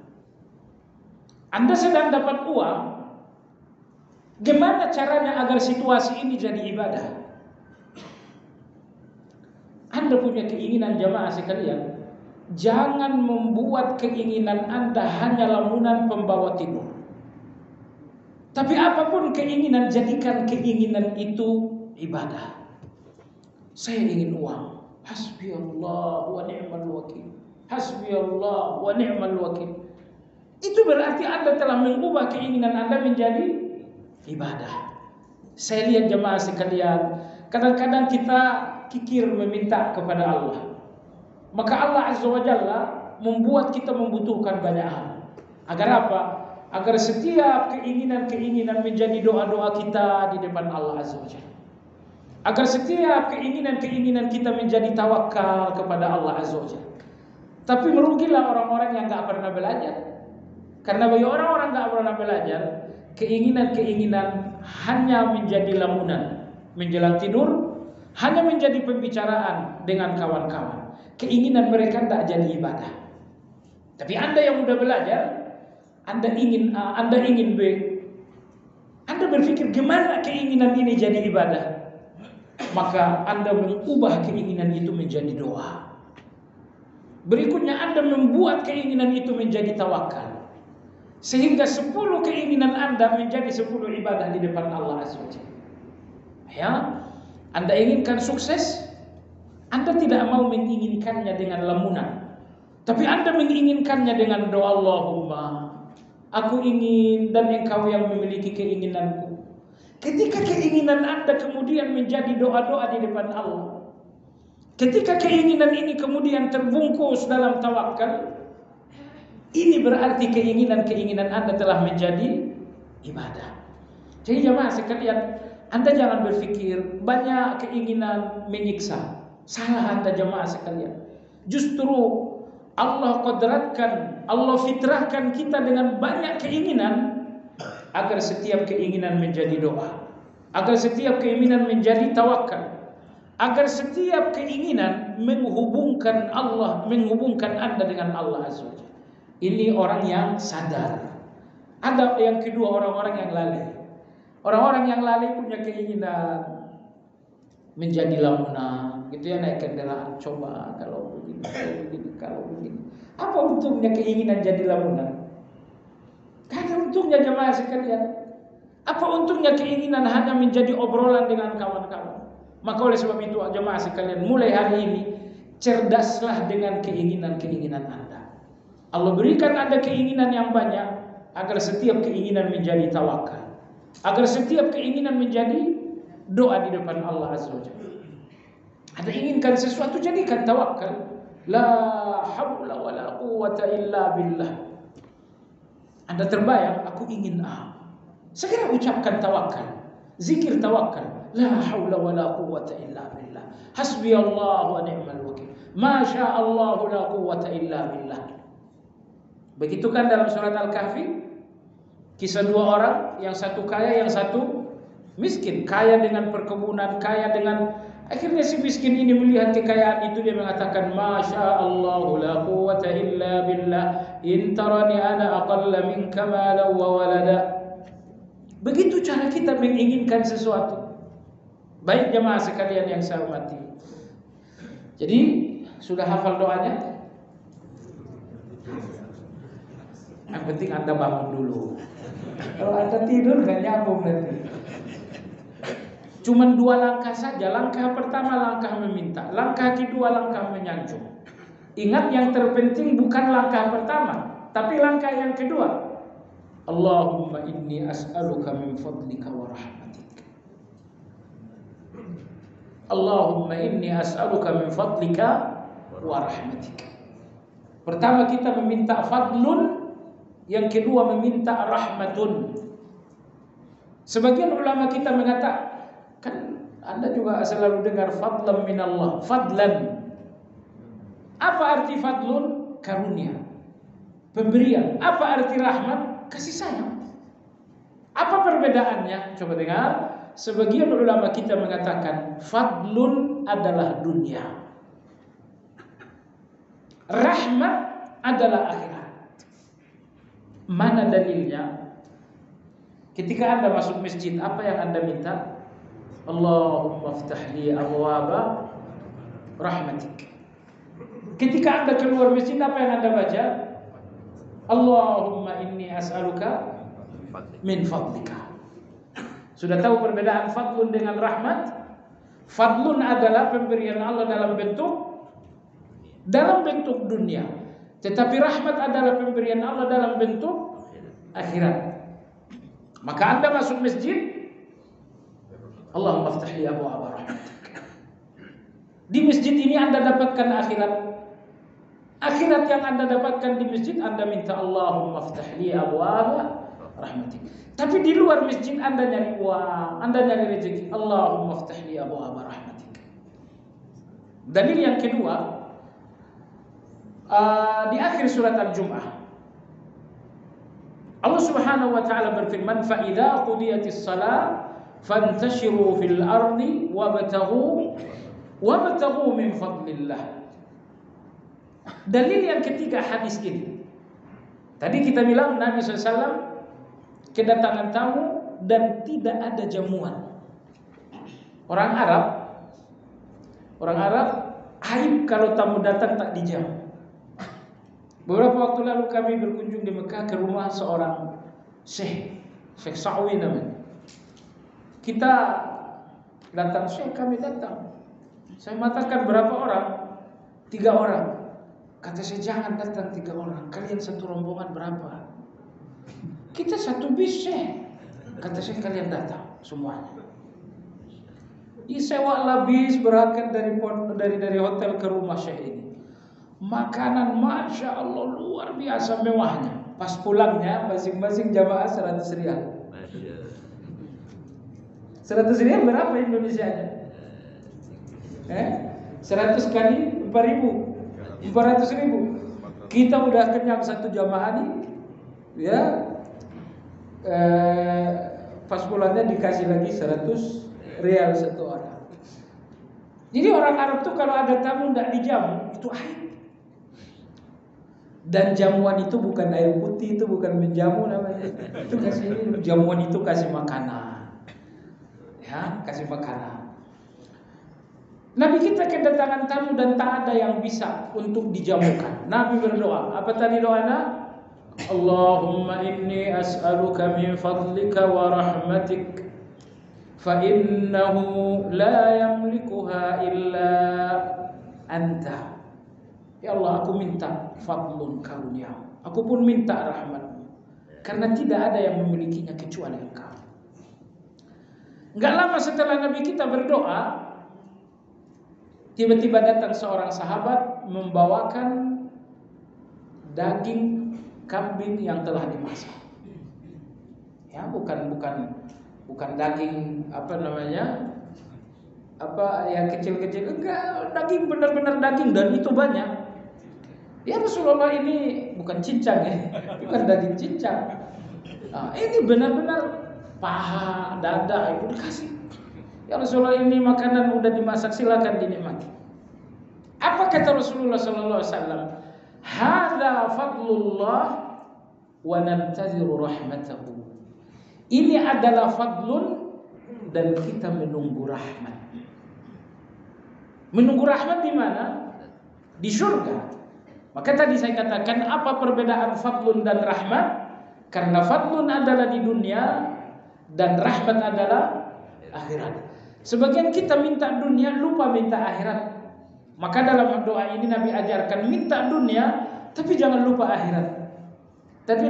Anda sedang dapat uang, gimana caranya agar situasi ini jadi ibadah? Anda punya keinginan jamaah sekalian, jangan membuat keinginan Anda hanya lamunan pembawa tidur. Tapi apapun keinginan, jadikan keinginan itu ibadah. Saya ingin uang. Hasbi Allah wa ni'mal wakil. Hasbi Allah wa ni'mal wakil. Itu berarti Anda telah mengubah keinginan Anda menjadi ibadah. Saya lihat jemaah sekalian, kadang-kadang kita kikir meminta kepada Allah. Maka Allah Azza wa Jalla membuat kita membutuhkan banyak hal. Agar apa? Agar setiap keinginan-keinginan menjadi doa-doa kita di depan Allah Azza wa Jalla. Agar setiap keinginan-keinginan kita menjadi tawakal kepada Allah Azza wa Jalla. Tapi merugilah orang-orang yang gak pernah belajar. Karena bagi orang-orang gak pernah belajar, keinginan-keinginan hanya menjadi lamunan menjelang tidur, hanya menjadi pembicaraan dengan kawan-kawan. Keinginan mereka tidak jadi ibadah. Tapi Anda yang sudah belajar, Anda ingin A, Anda ingin B, Anda berpikir gimana keinginan ini jadi ibadah, maka Anda mengubah keinginan itu menjadi doa. Berikutnya Anda membuat keinginan itu menjadi tawakal, sehingga 10 keinginan Anda menjadi 10 ibadah di depan Allah Azza wa Jalla. Ya, Anda inginkan sukses, Anda tidak mau menginginkannya dengan lamunan, tapi Anda menginginkannya dengan doa, Allahumma, aku ingin dan engkau yang memiliki keinginanku. Ketika keinginan Anda kemudian menjadi doa-doa di depan Allah, ketika keinginan ini kemudian terbungkus dalam tawakal, ini berarti keinginan-keinginan Anda telah menjadi ibadah. Jadi jemaah sekalian, Anda jangan berpikir banyak keinginan menyiksa. Salah Anda jemaah sekalian. Justru Allah kodratkan, Allah fitrahkan kita dengan banyak keinginan agar setiap keinginan menjadi doa, agar setiap keinginan menjadi tawakal, agar setiap keinginan menghubungkan Allah, menghubungkan Anda dengan Allah Azza wa Jalla. Ini orang yang sadar. Ada yang kedua, orang-orang yang lalai. Orang-orang yang lalai punya keinginan menjadi lamunan, gitu ya, naik kendaraan, coba kalau begini, kalau begini. Apa untungnya keinginan jadi lamunan? Gak ada untungnya jemaah sekalian. Apa untungnya keinginan hanya menjadi obrolan dengan kawan-kawan? Maka oleh sebab itu jemaah sekalian, mulai hari ini cerdaslah dengan keinginan-keinginan Anda. Allah berikan Anda keinginan yang banyak agar setiap keinginan menjadi tawakal, agar setiap keinginan menjadi doa di depan Allah Azza wa Jalla. Anda inginkan sesuatu, jadikan tawakal. La haula wa la quwwata illa billah. Anda terbayang, aku ingin A, segera ucapkan tawakal, zikir tawakal. La haula wa la quwwata illa billah. Hasbi Allah wa ni'mal wakil. Masya Allah la quwwata illa billah. Begitu kan dalam surat Al-Kahfi, kisah 2 orang, yang satu kaya, yang satu miskin. Kaya dengan perkebunan, kaya dengan, akhirnya si miskin ini melihat kekayaan itu, dia mengatakan, Masya Allah la quwwata illa billah, intarani ana aqalla minka malan wa walada. Begitu cara kita menginginkan sesuatu. Baik jemaah sekalian yang saya hormati, jadi sudah hafal doanya? Yang penting Anda bangun dulu. Kalau Anda tidur gak nyambung nanti. Cuman 2 langkah saja. Langkah pertama langkah meminta, langkah kedua langkah menyanjung. Ingat, yang terpenting bukan langkah pertama, tapi langkah yang kedua. Allahumma inni as'aluka min fadlika wa rahmatik. Allahumma inni as'aluka min fadlika wa rahmatik. Pertama kita meminta fadlun, yang kedua meminta rahmatun. Sebagian ulama kita mengatakan, kan Anda juga selalu dengar fadlan minallah, fadlan. Apa arti fadlun? Karunia, pemberian. Apa arti rahmat? Kasih sayang. Apa perbedaannya? Coba dengar. Sebagian ulama kita mengatakan fadlun adalah dunia, rahmat adalah akhirat. Mana dalilnya? Ketika Anda masuk masjid, apa yang Anda minta? Allahumma ftah li abwaba rahmatik. Ketika Anda keluar masjid, apa yang Anda baca? Allahumma inni as'aluka min fadlika. Sudah tahu perbedaan fadlun dengan rahmat? Fadlun adalah pemberian Allah dalam bentuk dunia. Tetapi rahmat adalah pemberian Allah dalam bentuk akhirat. Maka Anda masuk masjid, Allahumma ftah li abwaaba rahmatik. Di masjid ini Anda dapatkan akhirat. Akhirat yang Anda dapatkan di masjid, Anda minta Allahumma ftah li abwaaba rahmatik. Tapi di luar masjid Anda nyari uang, Anda nyari rezeki, Allahumma ftah li abwaaba rahmatik. Dalil yang kedua, di akhir surat Al-Jum'ah Allah Subhanahu wa taala berfirman, "Fa idza qudiyatis shalah fantashiru fil ardi wabtaghu min fadlillah." Dalil yang ketiga hadis ini. Tadi kita bilang Nabi SAW kedatangan tamu dan tidak ada jamuan. Orang Arab aib kalau tamu datang tak dijamu. Beberapa waktu lalu kami berkunjung di Mekah ke rumah seorang Syekh Sa'wi namanya. Kita datang, Syekh kami datang. Saya mengatakan berapa orang? 3 orang. Kata saya, jangan datang 3 orang. Kalian satu rombongan berapa? Kita satu bis, Syekh. Kata saya, kalian datang semuanya. Disewalah bis berangkat dari hotel ke rumah Syekh ini. Makanan Masya Allah luar biasa mewahnya. Pas pulangnya masing-masing jamaah 100 rial. 100 rial berapa Indonesianya? 100 kali 4.000, 400.000. Kita udah kenyang satu jamaah nih, ya. Pas pulangnya dikasih lagi 100 rial satu orang. Jadi orang Arab tuh kalau ada tamu tidak dijamu itu aib. Dan jamuan itu bukan air putih, itu bukan menjamu namanya. Itu kasih jamuan, itu kasih makanan. Ya, kasih makanan. Nabi kita kedatangan tamu dan tak ada yang bisa untuk dijamukan. Nabi berdoa. Apa tadi doanya? Allahumma inni as'aluka min fadlika wa rahmatik fa innahu la yamlikuha illa anta. Ya Allah, aku minta fadlun karunia. Aku pun minta rahmatmu. Karena tidak ada yang memilikinya kecuali Engkau. Enggak lama setelah Nabi kita berdoa, tiba-tiba datang seorang sahabat membawakan daging kambing yang telah dimasak. Ya, bukan daging yang kecil-kecil, enggak, daging benar-benar daging, dan itu banyak. Ya Rasulullah, ini bukan cincang ya, bukan daging cincang. Ini benar-benar paha, dada itu dikasih. Ya Rasulullah, ini makanan udah dimasak, silakan dinikmati. Apa kata Rasulullah sallallahu alaihi wasallam? Hadza fadlullah wa nantaziru rahmatahu. Ini adalah fadlun dan kita menunggu rahmat. Menunggu rahmat di mana? Di surga. Maka tadi saya katakan, apa perbedaan fadlun dan rahmat? Karena fadlun adalah di dunia dan rahmat adalah akhirat. Sebagian kita minta dunia, lupa minta akhirat. Maka dalam doa ini Nabi ajarkan minta dunia, tapi jangan lupa akhirat. Tapi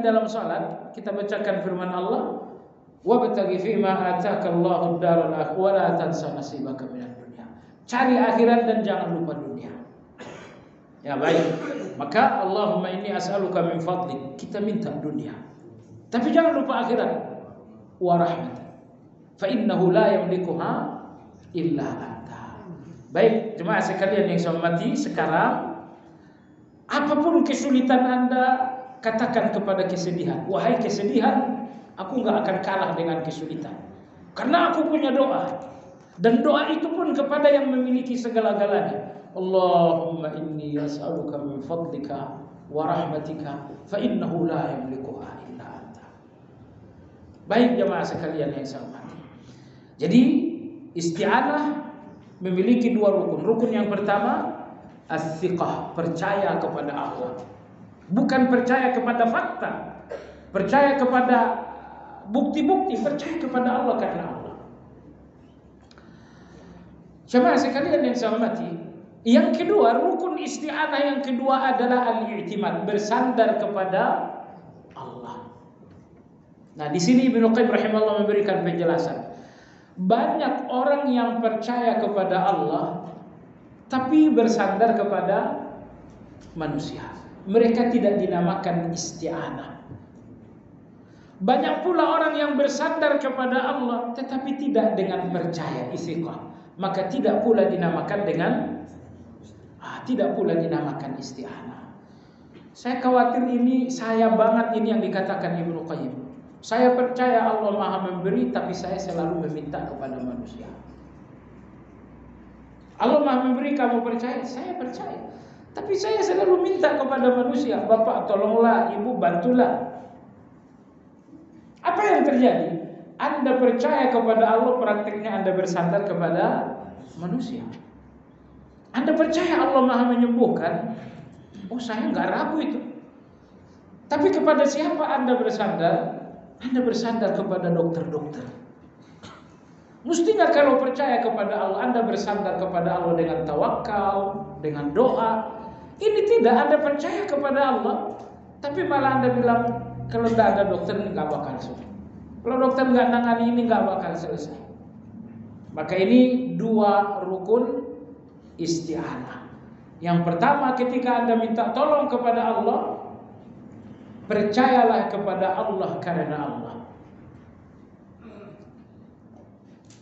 dalam salat kita bacakan firman Allah, wabtaghi fima ataka Allahu ad-daral akhirah wa la tansa nasibaka minad dunya. Cari akhirat dan jangan lupa dunia. Ya baik. Maka Allahumma inni as'aluka min fadlik. Kita minta dunia, tapi jangan lupa akhirat. Wa rahmat. Fa innahu la yamlikuha illa anta. Baik, jemaah sekalian yang saya hormati, sekarang apapun kesulitan Anda, katakan kepada kesedihan, wahai kesedihan, aku enggak akan kalah dengan kesulitan. Karena aku punya doa. Dan doa itu pun kepada yang memiliki segala-galanya. Allahumma inni as'aluka min fadlika wa rahmatika fa innahu la yamlikuha illa anta. Baik jemaah sekalian yang saya hormati. Jadi isti'anah memiliki 2 rukun. Rukun yang pertama as-thiqah, percaya kepada Allah. Bukan percaya kepada fakta, percaya kepada bukti-bukti, percaya kepada Allah karena Allah. Jemaah sekalian yang saya hormati, yang kedua, rukun isti'anah yang kedua adalah al-i'timad, bersandar kepada Allah. Nah, di sini Ibnu Qayyim rahimahullah memberikan penjelasan. Banyak orang yang percaya kepada Allah tapi bersandar kepada manusia. Mereka tidak dinamakan isti'anah. Banyak pula orang yang bersandar kepada Allah tetapi tidak dengan percaya, istiqah. Maka tidak pula dinamakan isti'anah. Saya khawatir ini, saya banget ini yang dikatakan Ibnu Qayyim. Saya percaya Allah Maha memberi, tapi saya selalu meminta kepada manusia. Allah Maha memberi, kamu percaya? Saya percaya. Tapi saya selalu minta kepada manusia, Bapak tolonglah, Ibu bantulah. Apa yang terjadi? Anda percaya kepada Allah, praktiknya Anda bersandar kepada manusia. Anda percaya Allah Maha menyembuhkan, oh saya nggak ragu itu. Tapi kepada siapa Anda bersandar? Anda bersandar kepada dokter-dokter. Mestinya kalau percaya kepada Allah, Anda bersandar kepada Allah dengan tawakal, dengan doa. Ini tidak, Anda percaya kepada Allah, tapi malah Anda bilang, kalau tidak ada dokter ini nggak bakal selesai. Kalau dokter nggak nangani ini nggak bakal selesai. Maka ini dua rukun isti'anah. Yang pertama, ketika Anda minta tolong kepada Allah, percayalah kepada Allah karena Allah.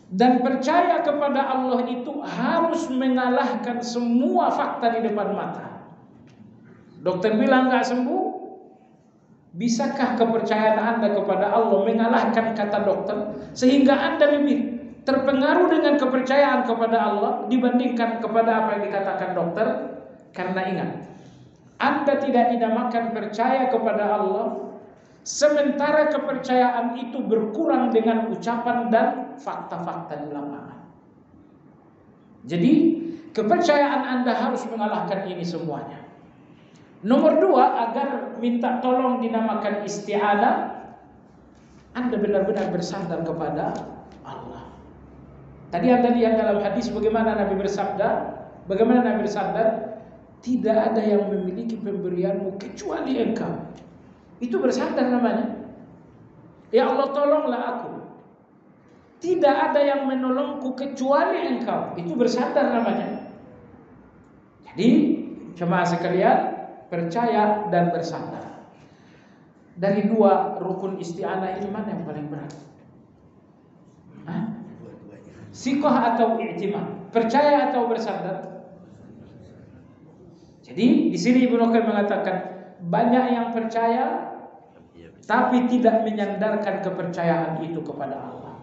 Dan percaya kepada Allah itu harus mengalahkan semua fakta di depan mata. Dokter bilang nggak sembuh, bisakah kepercayaan Anda kepada Allah mengalahkan kata dokter sehingga Anda lebih terpengaruh dengan kepercayaan kepada Allah dibandingkan kepada apa yang dikatakan dokter? Karena ingat, Anda tidak dinamakan percaya kepada Allah sementara kepercayaan itu berkurang dengan ucapan dan fakta-fakta di lapangan. Jadi kepercayaan Anda harus mengalahkan ini semuanya. Nomor dua, agar minta tolong dinamakan isti'anah, Anda benar-benar bersandar kepada Allah. Tadi Anda lihat dalam hadis bagaimana Nabi bersabda, bagaimana Nabi bersandar, tidak ada yang memiliki pemberianmu kecuali Engkau. Itu bersandar namanya. Ya Allah, tolonglah aku. Tidak ada yang menolongku kecuali Engkau. Itu bersandar namanya. Jadi jemaah sekalian, percaya dan bersandar. Dari dua rukun isti'anah ini mana yang paling berat? Siqah atau i'timad? Percaya atau bersandar? Jadi di sini Ibnu Qayyim mengatakan banyak yang percaya tapi tidak menyandarkan kepercayaan itu kepada Allah.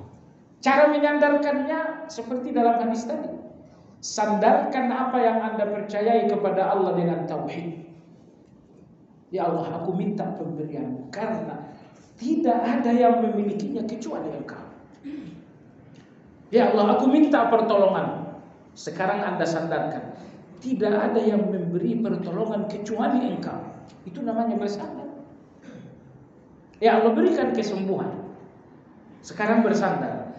Cara menyandarkannya seperti dalam hadis tadi. Sandarkan apa yang Anda percayai kepada Allah dengan tauhid. Ya Allah, aku minta pemberianmu karena tidak ada yang memilikinya kecuali Engkau. Ya Allah, aku minta pertolongan. Sekarang Anda sandarkan, tidak ada yang memberi pertolongan kecuali Engkau. Itu namanya bersandar. Ya Allah, berikan kesembuhan. Sekarang bersandar,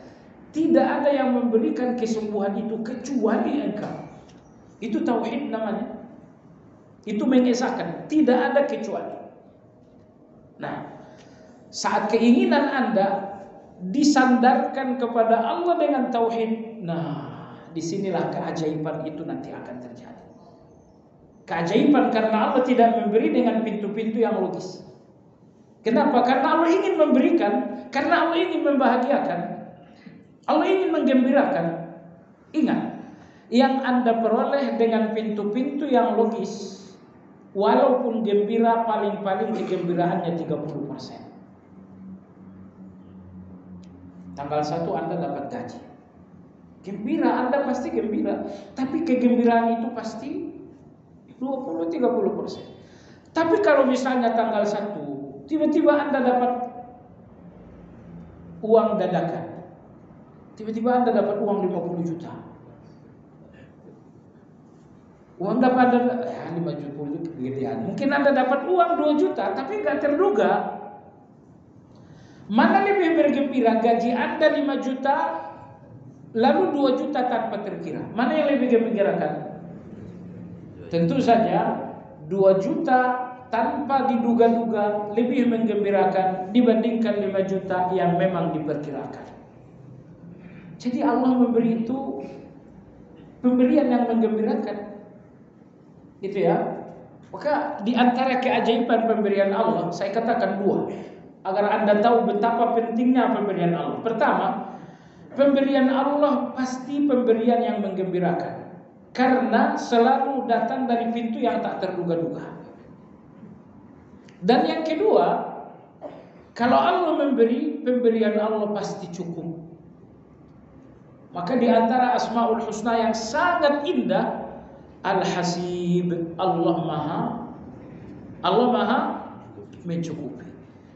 tidak ada yang memberikan kesembuhan itu kecuali Engkau. Itu tauhid namanya. Itu mengesahkan, tidak ada kecuali. Nah, saat keinginan Anda disandarkan kepada Allah dengan tauhid, nah, disinilah keajaiban itu nanti akan terjadi. Keajaiban karena Allah tidak memberi dengan pintu-pintu yang logis. Kenapa? Karena Allah ingin memberikan, karena Allah ingin membahagiakan, Allah ingin menggembirakan. Ingat, yang Anda peroleh dengan pintu-pintu yang logis, walaupun gembira, paling-paling kegembiraannya 30%. Tanggal 1 Anda dapat gaji. Gembira, Anda pasti gembira. Tapi kegembiraan itu pasti 20-30%. Tapi kalau misalnya tanggal 1 tiba-tiba Anda dapat uang dadakan, tiba-tiba Anda dapat uang 50 juta. Uang dapat 5 juta itu kegedean. Mungkin Anda dapat uang 2 juta tapi nggak terduga. Mana lebih bergembira, gaji Anda 5 juta lalu 2 juta tanpa terkira? Mana yang lebih menggembirakan? Tentu saja 2 juta tanpa diduga-duga lebih menggembirakan dibandingkan 5 juta yang memang diperkirakan. Jadi Allah memberi itu pemberian yang menggembirakan. Gitu ya. Maka di antara keajaiban pemberian Allah, saya katakan dua, agar Anda tahu betapa pentingnya pemberian Allah. Pertama, pemberian Allah pasti pemberian yang menggembirakan, karena selalu datang dari pintu yang tak terduga-duga. Dan yang kedua, kalau Allah memberi, pemberian Allah pasti cukup. Maka di antara Asmaul Husna yang sangat indah, Al-Hasib, Allah Maha mencukupi.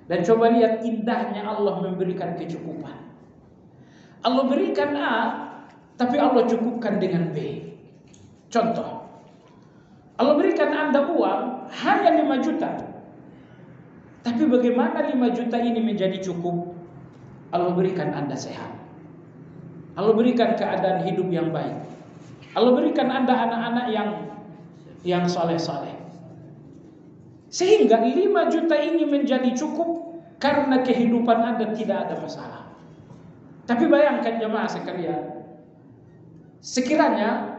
Dan coba lihat indahnya Allah memberikan kecukupan. Allah berikan A, tapi Allah cukupkan dengan B. Contoh, Allah berikan Anda uang hanya 5 juta. Tapi bagaimana 5 juta ini menjadi cukup? Allah berikan Anda sehat. Allah berikan keadaan hidup yang baik. Allah berikan Anda anak-anak yang saleh-saleh. Sehingga 5 juta ini menjadi cukup karena kehidupan Anda tidak ada masalah. Tapi bayangkan jemaah sekalian, sekiranya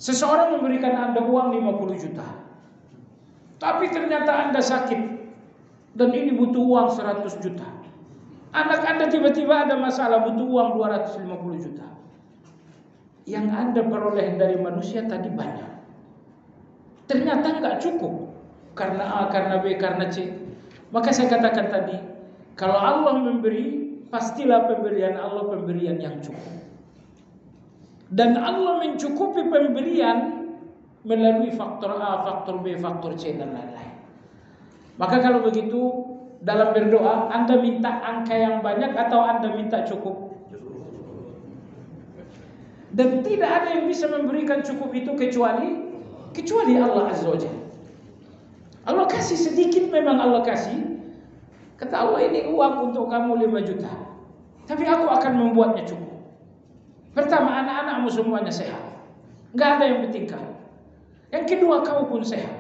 seseorang memberikan Anda uang 50 juta, tapi ternyata Anda sakit dan ini butuh uang 100 juta. Anak Anda tiba-tiba ada masalah, butuh uang 250 juta. Yang Anda peroleh dari manusia tadi banyak, ternyata nggak cukup karena A, karena B, karena C. Maka saya katakan tadi, kalau Allah memberi, pastilah pemberian Allah pemberian yang cukup. Dan Allah mencukupi pemberian melalui faktor A, faktor B, faktor C, dan lain-lain. Maka kalau begitu, dalam berdoa, Anda minta angka yang banyak atau Anda minta cukup? Dan tidak ada yang bisa memberikan cukup itu kecuali Allah Azza wa Jalla. Allah kasih sedikit, memang Allah kasih. Kata Allah, ini uang untuk kamu 5 juta, tapi aku akan membuatnya cukup. Pertama, anak-anakmu semuanya sehat, nggak ada yang bertingkah. Yang kedua, kamu pun sehat.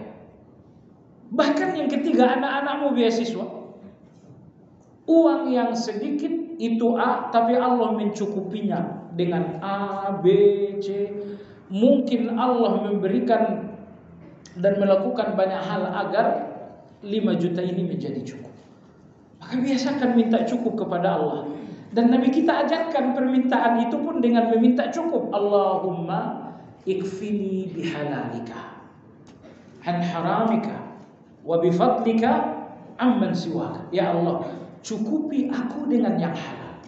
Bahkan yang ketiga, anak-anakmu beasiswa. Uang yang sedikit itu A, tapi Allah mencukupinya dengan A, B, C. Mungkin Allah memberikan dan melakukan banyak hal agar 5 juta ini menjadi cukup. Maka biasakan minta cukup kepada Allah. Dan Nabi kita ajarkan permintaan itu pun dengan meminta cukup. Allahumma ikfini bihalalika an haramika wa bifadlika amman siwaka. Ya Allah, cukupi aku dengan yang halal.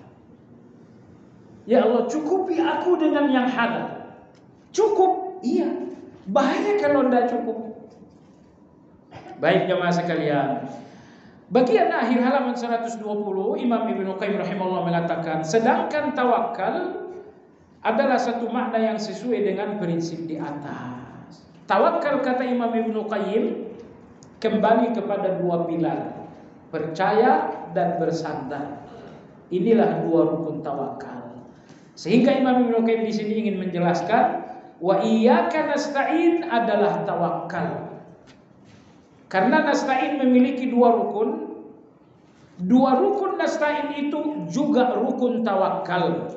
Ya Allah, cukupi aku dengan yang halal. Cukup, iya. Bahaya kalau tidak cukup. Baik jemaah sekalian, bagian akhir halaman 120, Imam Ibnu Qayyim rahimahullah mengatakan, sedangkan tawakal adalah satu makna yang sesuai dengan prinsip di atas. Tawakal, kata Imam Ibnu Qayyim, kembali kepada dua pilar, percaya dan bersandar. Inilah dua rukun tawakal. Sehingga Imam Ibnu Qayyim di sini ingin menjelaskan, wa iyyaka nasta'in adalah tawakal. Karena nasta'in memiliki dua rukun. Dua rukun nasta'in itu juga rukun tawakal.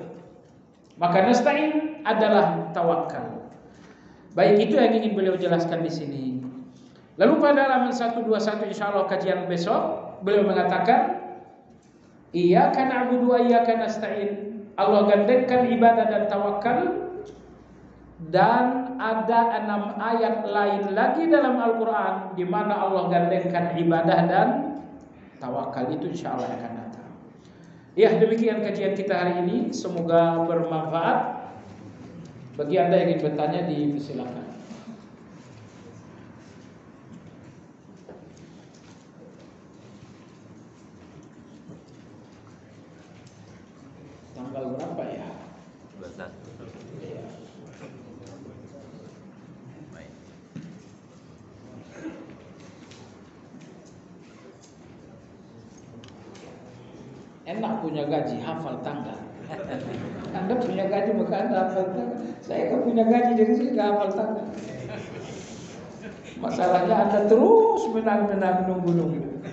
Maka nasta'in adalah tawakal. Baik, itu yang ingin beliau jelaskan di sini. Lalu pada halaman 121 insyaallah kajian besok, beliau mengatakan, iyyaka na'budu wa iyyaka nasta'in. Allah gandengkan ibadah dan tawakal. Dan ada 6 ayat lain lagi dalam Al-Quran di mana Allah gandengkan ibadah dan tawakal. Itu insyaallah akan datang. Ya, demikian kajian kita hari ini. Semoga bermanfaat. Bagi Anda yang ingin bertanya, dipersilakan. Tanggal berapa ya? 21. Ya. Enak punya gaji, hafal tanggal. Anda punya gaji maka Anda hafal tanggal. Saya kan punya gaji, jadi saya nggak hafal tanggal. Masalahnya Anda terus menang-menang, nunggu-nunggu.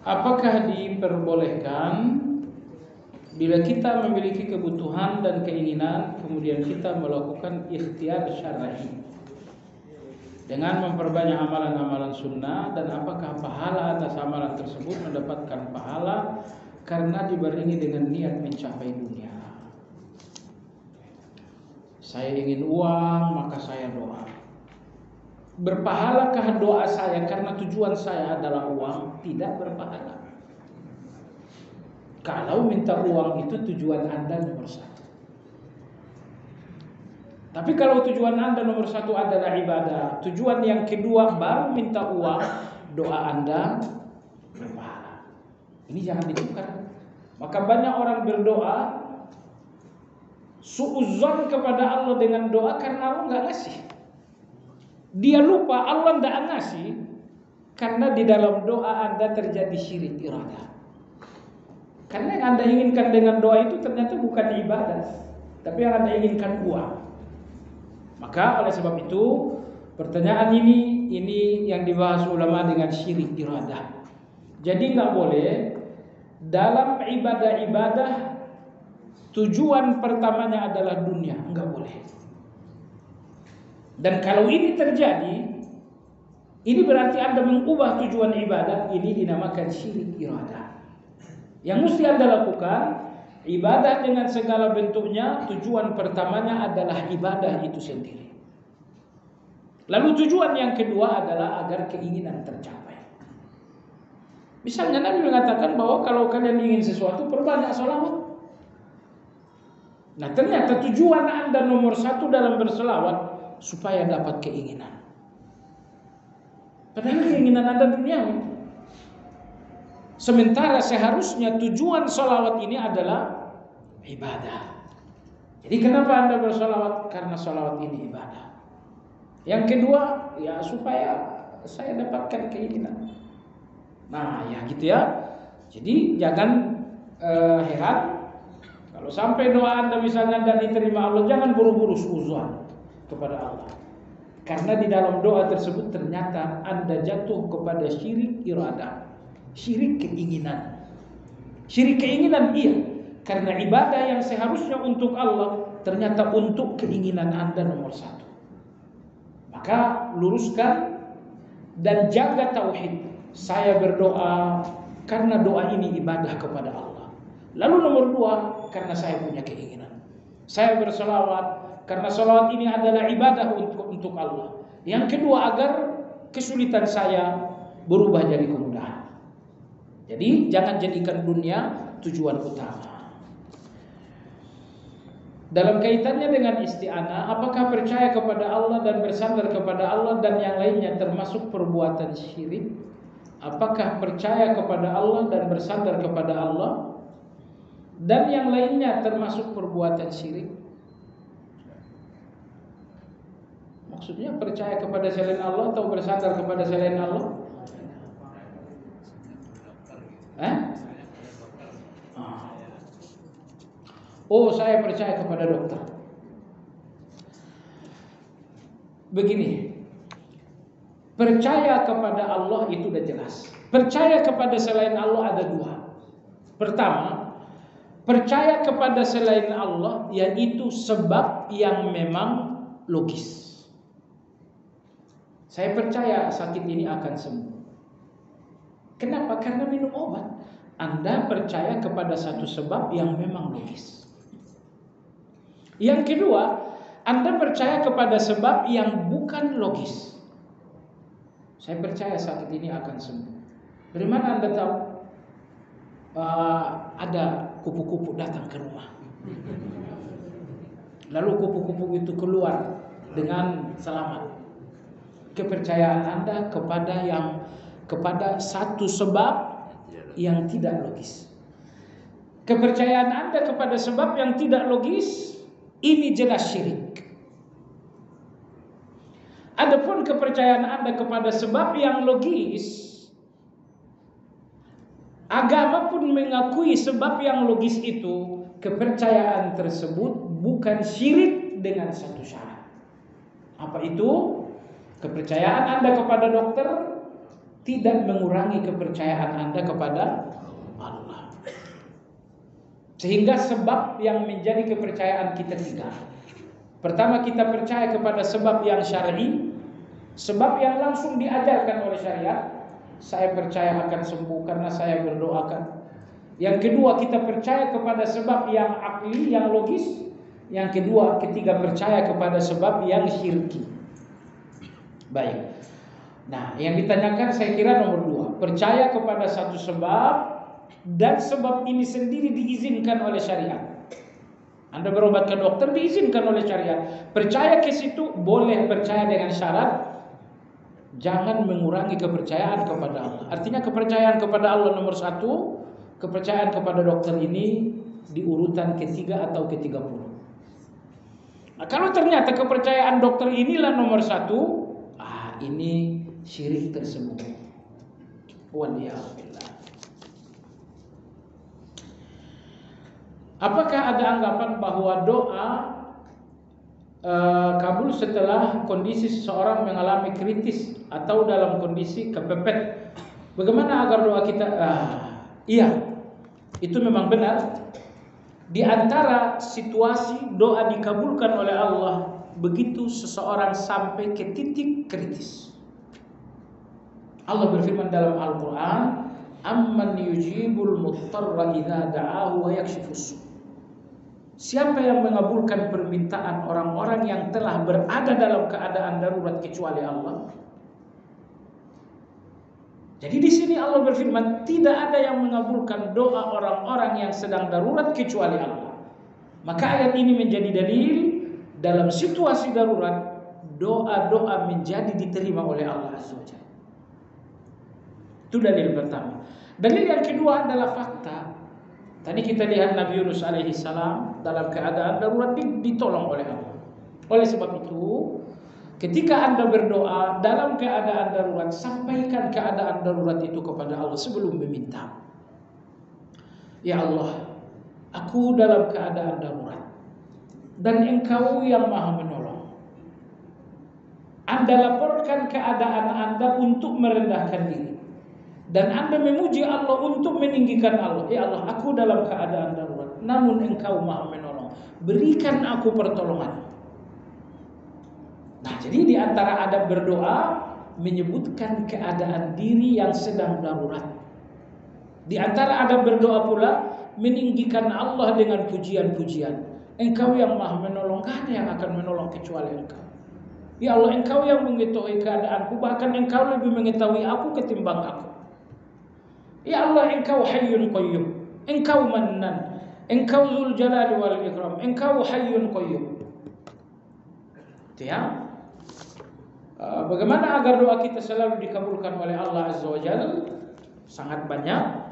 Apakah diperbolehkan bila kita memiliki kebutuhan dan keinginan, kemudian kita melakukan ikhtiar syar'i dengan memperbanyak amalan-amalan sunnah, dan apakah pahala atas amalan tersebut mendapatkan pahala karena dibarengi dengan niat mencapai dunia? Saya ingin uang, maka saya doa. Berpahalakah doa saya karena tujuan saya adalah uang? Tidak berpahala. Kalau minta uang itu tujuan Anda nomor satu. Tapi kalau tujuan Anda nomor satu adalah ibadah, tujuan yang kedua baru minta uang, doa Anda berpahala. Ini jangan ditukar. Maka banyak orang berdoa suudzon kepada Allah dengan doa karena Allah nggak ngasih. Dia lupa Allah tidak ngasih karena di dalam doa Anda terjadi syirik iradah. Karena yang Anda inginkan dengan doa itu ternyata bukan ibadah, tapi yang Anda inginkan uang. Maka oleh sebab itu pertanyaan ini yang dibahas ulama dengan syirik iradah. Jadi nggak boleh dalam ibadah-ibadah tujuan pertamanya adalah dunia, nggak boleh. Dan kalau ini terjadi, ini berarti Anda mengubah tujuan ibadah. Ini dinamakan syirik iradah. Yang mesti Anda lakukan, ibadah dengan segala bentuknya, tujuan pertamanya adalah ibadah itu sendiri. Lalu tujuan yang kedua adalah agar keinginan tercapai. Misalnya Nabi mengatakan bahwa kalau kalian ingin sesuatu, perbanyak sholawat. Nah ternyata tujuan Anda nomor satu dalam berselawat supaya dapat keinginan. Padahal keinginan Anda duniawi. Sementara seharusnya tujuan sholawat ini adalah ibadah. Jadi kenapa Anda bersolawat? Karena sholawat ini ibadah. Yang kedua, ya supaya saya dapatkan keinginan. Nah ya gitu ya. Jadi jangan heran kalau sampai doa Anda misalnya dan diterima Allah, jangan buru-buru suudzon kepada Allah. Karena di dalam doa tersebut ternyata Anda jatuh kepada syirik iradah, syirik keinginan. Syirik keinginan iya, karena ibadah yang seharusnya untuk Allah ternyata untuk keinginan Anda nomor satu. Maka luruskan dan jaga tauhid. Saya berdoa karena doa ini ibadah kepada Allah. Lalu nomor dua, karena saya punya keinginan. Saya berselawat karena selawat ini adalah ibadah untuk Allah. Yang kedua, agar kesulitan saya berubah jadi kemudahan. Jadi jangan jadikan dunia tujuan utama. Dalam kaitannya dengan isti'anah, apakah percaya kepada Allah dan bersandar kepada Allah dan yang lainnya termasuk perbuatan syirik? Apakah percaya kepada Allah dan bersandar kepada Allah dan yang lainnya termasuk perbuatan syirik? Maksudnya percaya kepada selain Allah atau bersandar kepada selain Allah? Oh, saya percaya kepada dokter. Begini, percaya kepada Allah itu udah jelas. Percaya kepada selain Allah ada dua. Pertama, percaya kepada selain Allah yaitu sebab yang memang logis. Saya percaya sakit ini akan sembuh. Kenapa? Karena minum obat. Anda percaya kepada satu sebab yang memang logis. Yang kedua, Anda percaya kepada sebab yang bukan logis. Saya percaya sakit ini akan sembuh. Dari mana Anda tahu? Ada kupu-kupu datang ke rumah. Lalu kupu-kupu itu keluar dengan selamat. Kepercayaan Anda kepada satu sebab yang tidak logis. Kepercayaan Anda kepada sebab yang tidak logis ini jelas syirik. Adapun kepercayaan Anda kepada sebab yang logis, agama pun mengakui sebab yang logis itu, kepercayaan tersebut bukan syirik dengan satu syarat. Apa itu? Kepercayaan Anda kepada dokter tidak mengurangi kepercayaan Anda kepada Allah. Sehingga sebab yang menjadi kepercayaan kita tiga. Pertama, kita percaya kepada sebab yang syar'i, sebab yang langsung diajarkan oleh syariat. Saya percaya akan sembuh karena saya berdoakan. Yang kedua, kita percaya kepada sebab yang akli, yang logis. Yang kedua, ketiga, percaya kepada sebab yang syirki. Baik. Nah, yang ditanyakan saya kira nomor dua, percaya kepada satu sebab dan sebab ini sendiri diizinkan oleh syariat. Anda berobat ke dokter diizinkan oleh syariat. Percaya ke situ boleh, percaya dengan syarat jangan mengurangi kepercayaan kepada Allah. Artinya kepercayaan kepada Allah nomor satu, kepercayaan kepada dokter ini di urutan ketiga atau ke-30. Nah, kalau ternyata kepercayaan dokter inilah nomor satu, ini syirik tersebut. Waliyahillah. Apakah ada anggapan bahwa doa kabul setelah kondisi seseorang mengalami kritis atau dalam kondisi kepepet? Bagaimana agar doa kita? Iya, itu memang benar. Di antara situasi doa dikabulkan oleh Allah begitu seseorang sampai ke titik kritis. Allah berfirman dalam Al-Quran, "Amman yujibul muttarra idza da'ahu wa yakshifus su'." Siapa yang mengabulkan permintaan orang-orang yang telah berada dalam keadaan darurat kecuali Allah? Jadi di sini Allah berfirman, tidak ada yang mengabulkan doa orang-orang yang sedang darurat kecuali Allah. Maka ayat ini menjadi dalil dalam situasi darurat doa-doa menjadi diterima oleh Allah Azza wa Jalla. Itu dalil pertama. Dalil yang kedua adalah fakta. Tadi kita lihat Nabi Yunus alaihi salam dalam keadaan darurat ditolong oleh Allah. Oleh sebab itu, ketika Anda berdoa dalam keadaan darurat, sampaikan keadaan darurat itu kepada Allah sebelum meminta. Ya Allah, aku dalam keadaan darurat dan Engkau yang Maha menolong. Anda laporkan keadaan Anda untuk merendahkan diri. Dan Anda memuji Allah untuk meninggikan Allah. Ya Allah, aku dalam keadaan darurat, namun Engkau Maha menolong. Berikan aku pertolongan. Nah, jadi di antara adab berdoa menyebutkan keadaan diri yang sedang darurat. Di antara adab berdoa pula meninggikan Allah dengan pujian-pujian. Engkau yang Maha menolong, gak ada yang akan menolong kecuali Engkau. Ya Allah, Engkau yang mengetahui keadaanku, bahkan Engkau lebih mengetahui aku ketimbang aku. Ya Allah, Engkau Hayyun Qayyum, Engkau Mannan, Engkau Dzul Jalali wal Ikram, Engkau Hayyun Qayyum. Ya. Bagaimana agar doa kita selalu dikabulkan oleh Allah Azza wa Jalla? Sangat banyak.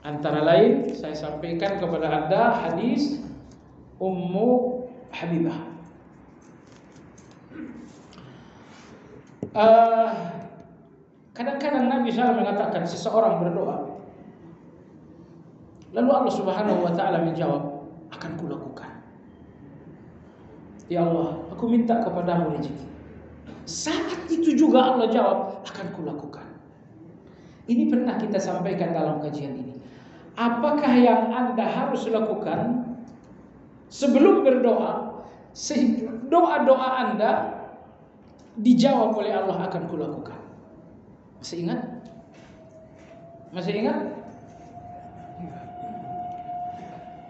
Antara lain saya sampaikan kepada Anda hadis Ummu Habibah. Kadang-kadang Nabi SAW mengatakan seseorang berdoa, lalu Allah Subhanahu wa taala menjawab, akan kulakukan. Ya Allah, aku minta kepadamu rezeki. Saat itu juga Allah jawab, akan kulakukan. Ini pernah kita sampaikan dalam kajian ini. Apakah yang Anda harus lakukan sebelum berdoa sehingga doa-doa Anda dijawab oleh Allah, akan kulakukan? Masih ingat? Masih ingat?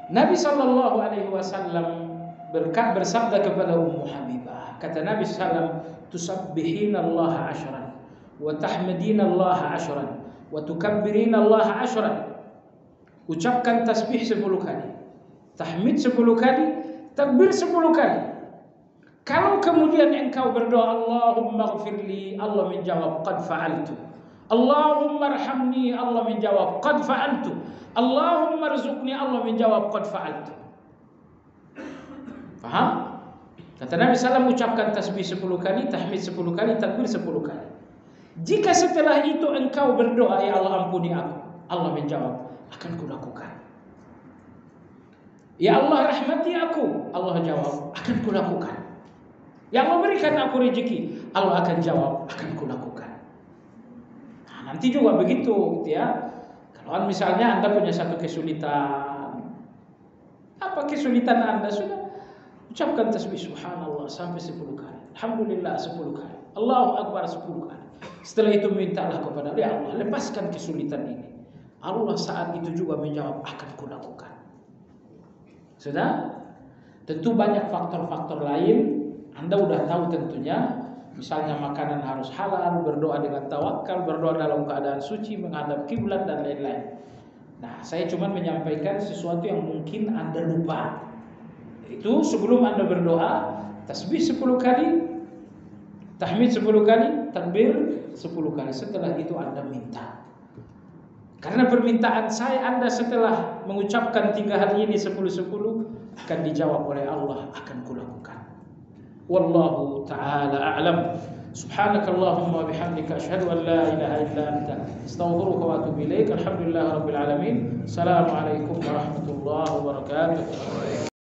Nabi sallallahu alaihi wasallam bersabda kepada Ummu Habibah. Kata Nabi sallallahu, "Tusabbihina Allah 'ashran wa tahmadina Allah 'ashran wa tukabbirina Allah 'ashran." Ucapkan tasbih 10 kali, tahmid 10 kali, takbir 10 kali. Kalau kemudian engkau berdoa, Allahumma ghfirli, Allah menjawab, qad fa'altu. Allahumma arhamni, Allah menjawab, qad fa'altu. Allahumma rzuqni, Allah menjawab, qad fa'altu. Faham? Kata Nabi SAW, ucapkan tasbih 10 kali, tahmid 10 kali, takbir 10 kali. Jika setelah itu engkau berdoa, ya Allah ampuni aku, Allah menjawab, akan kulakukan. Ya Allah rahmati aku, Allah jawab, akan kulakukan. Yang memberikan aku rezeki, Allah akan jawab, akan kulakukan. Nah, nanti juga begitu, ya. Kalau misalnya Anda punya satu kesulitan, apa kesulitan Anda, sudah ucapkan tasbih subhanallah sampai 10 kali, alhamdulillah 10 kali, Allahu akbar 10 kali. Setelah itu mintalah kepada Allah, ya Allah, lepaskan kesulitan ini. Allah saat itu juga menjawab, akan kulakukan. Sudah? Tentu banyak faktor-faktor lain. Anda udah tahu tentunya. Misalnya makanan harus halal, berdoa dengan tawakal, berdoa dalam keadaan suci, menghadap kiblat dan lain-lain. Nah, saya cuma menyampaikan sesuatu yang mungkin Anda lupa. Itu sebelum Anda berdoa, tasbih 10 kali, tahmid 10 kali, takbir 10 kali. Setelah itu Anda minta. Karena permintaan Anda setelah mengucapkan 3 hal ini 10-10 akan dijawab oleh Allah, akan kulakukan. Wallahu ta'ala a'lam. Subhanakallahumma wa bihamdika asyhadu an la ilaha illa anta astaghfiruka wa atubu ilaik. Alhamdulillahirabbil alamin. Assalamualaikum warahmatullahi wabarakatuh.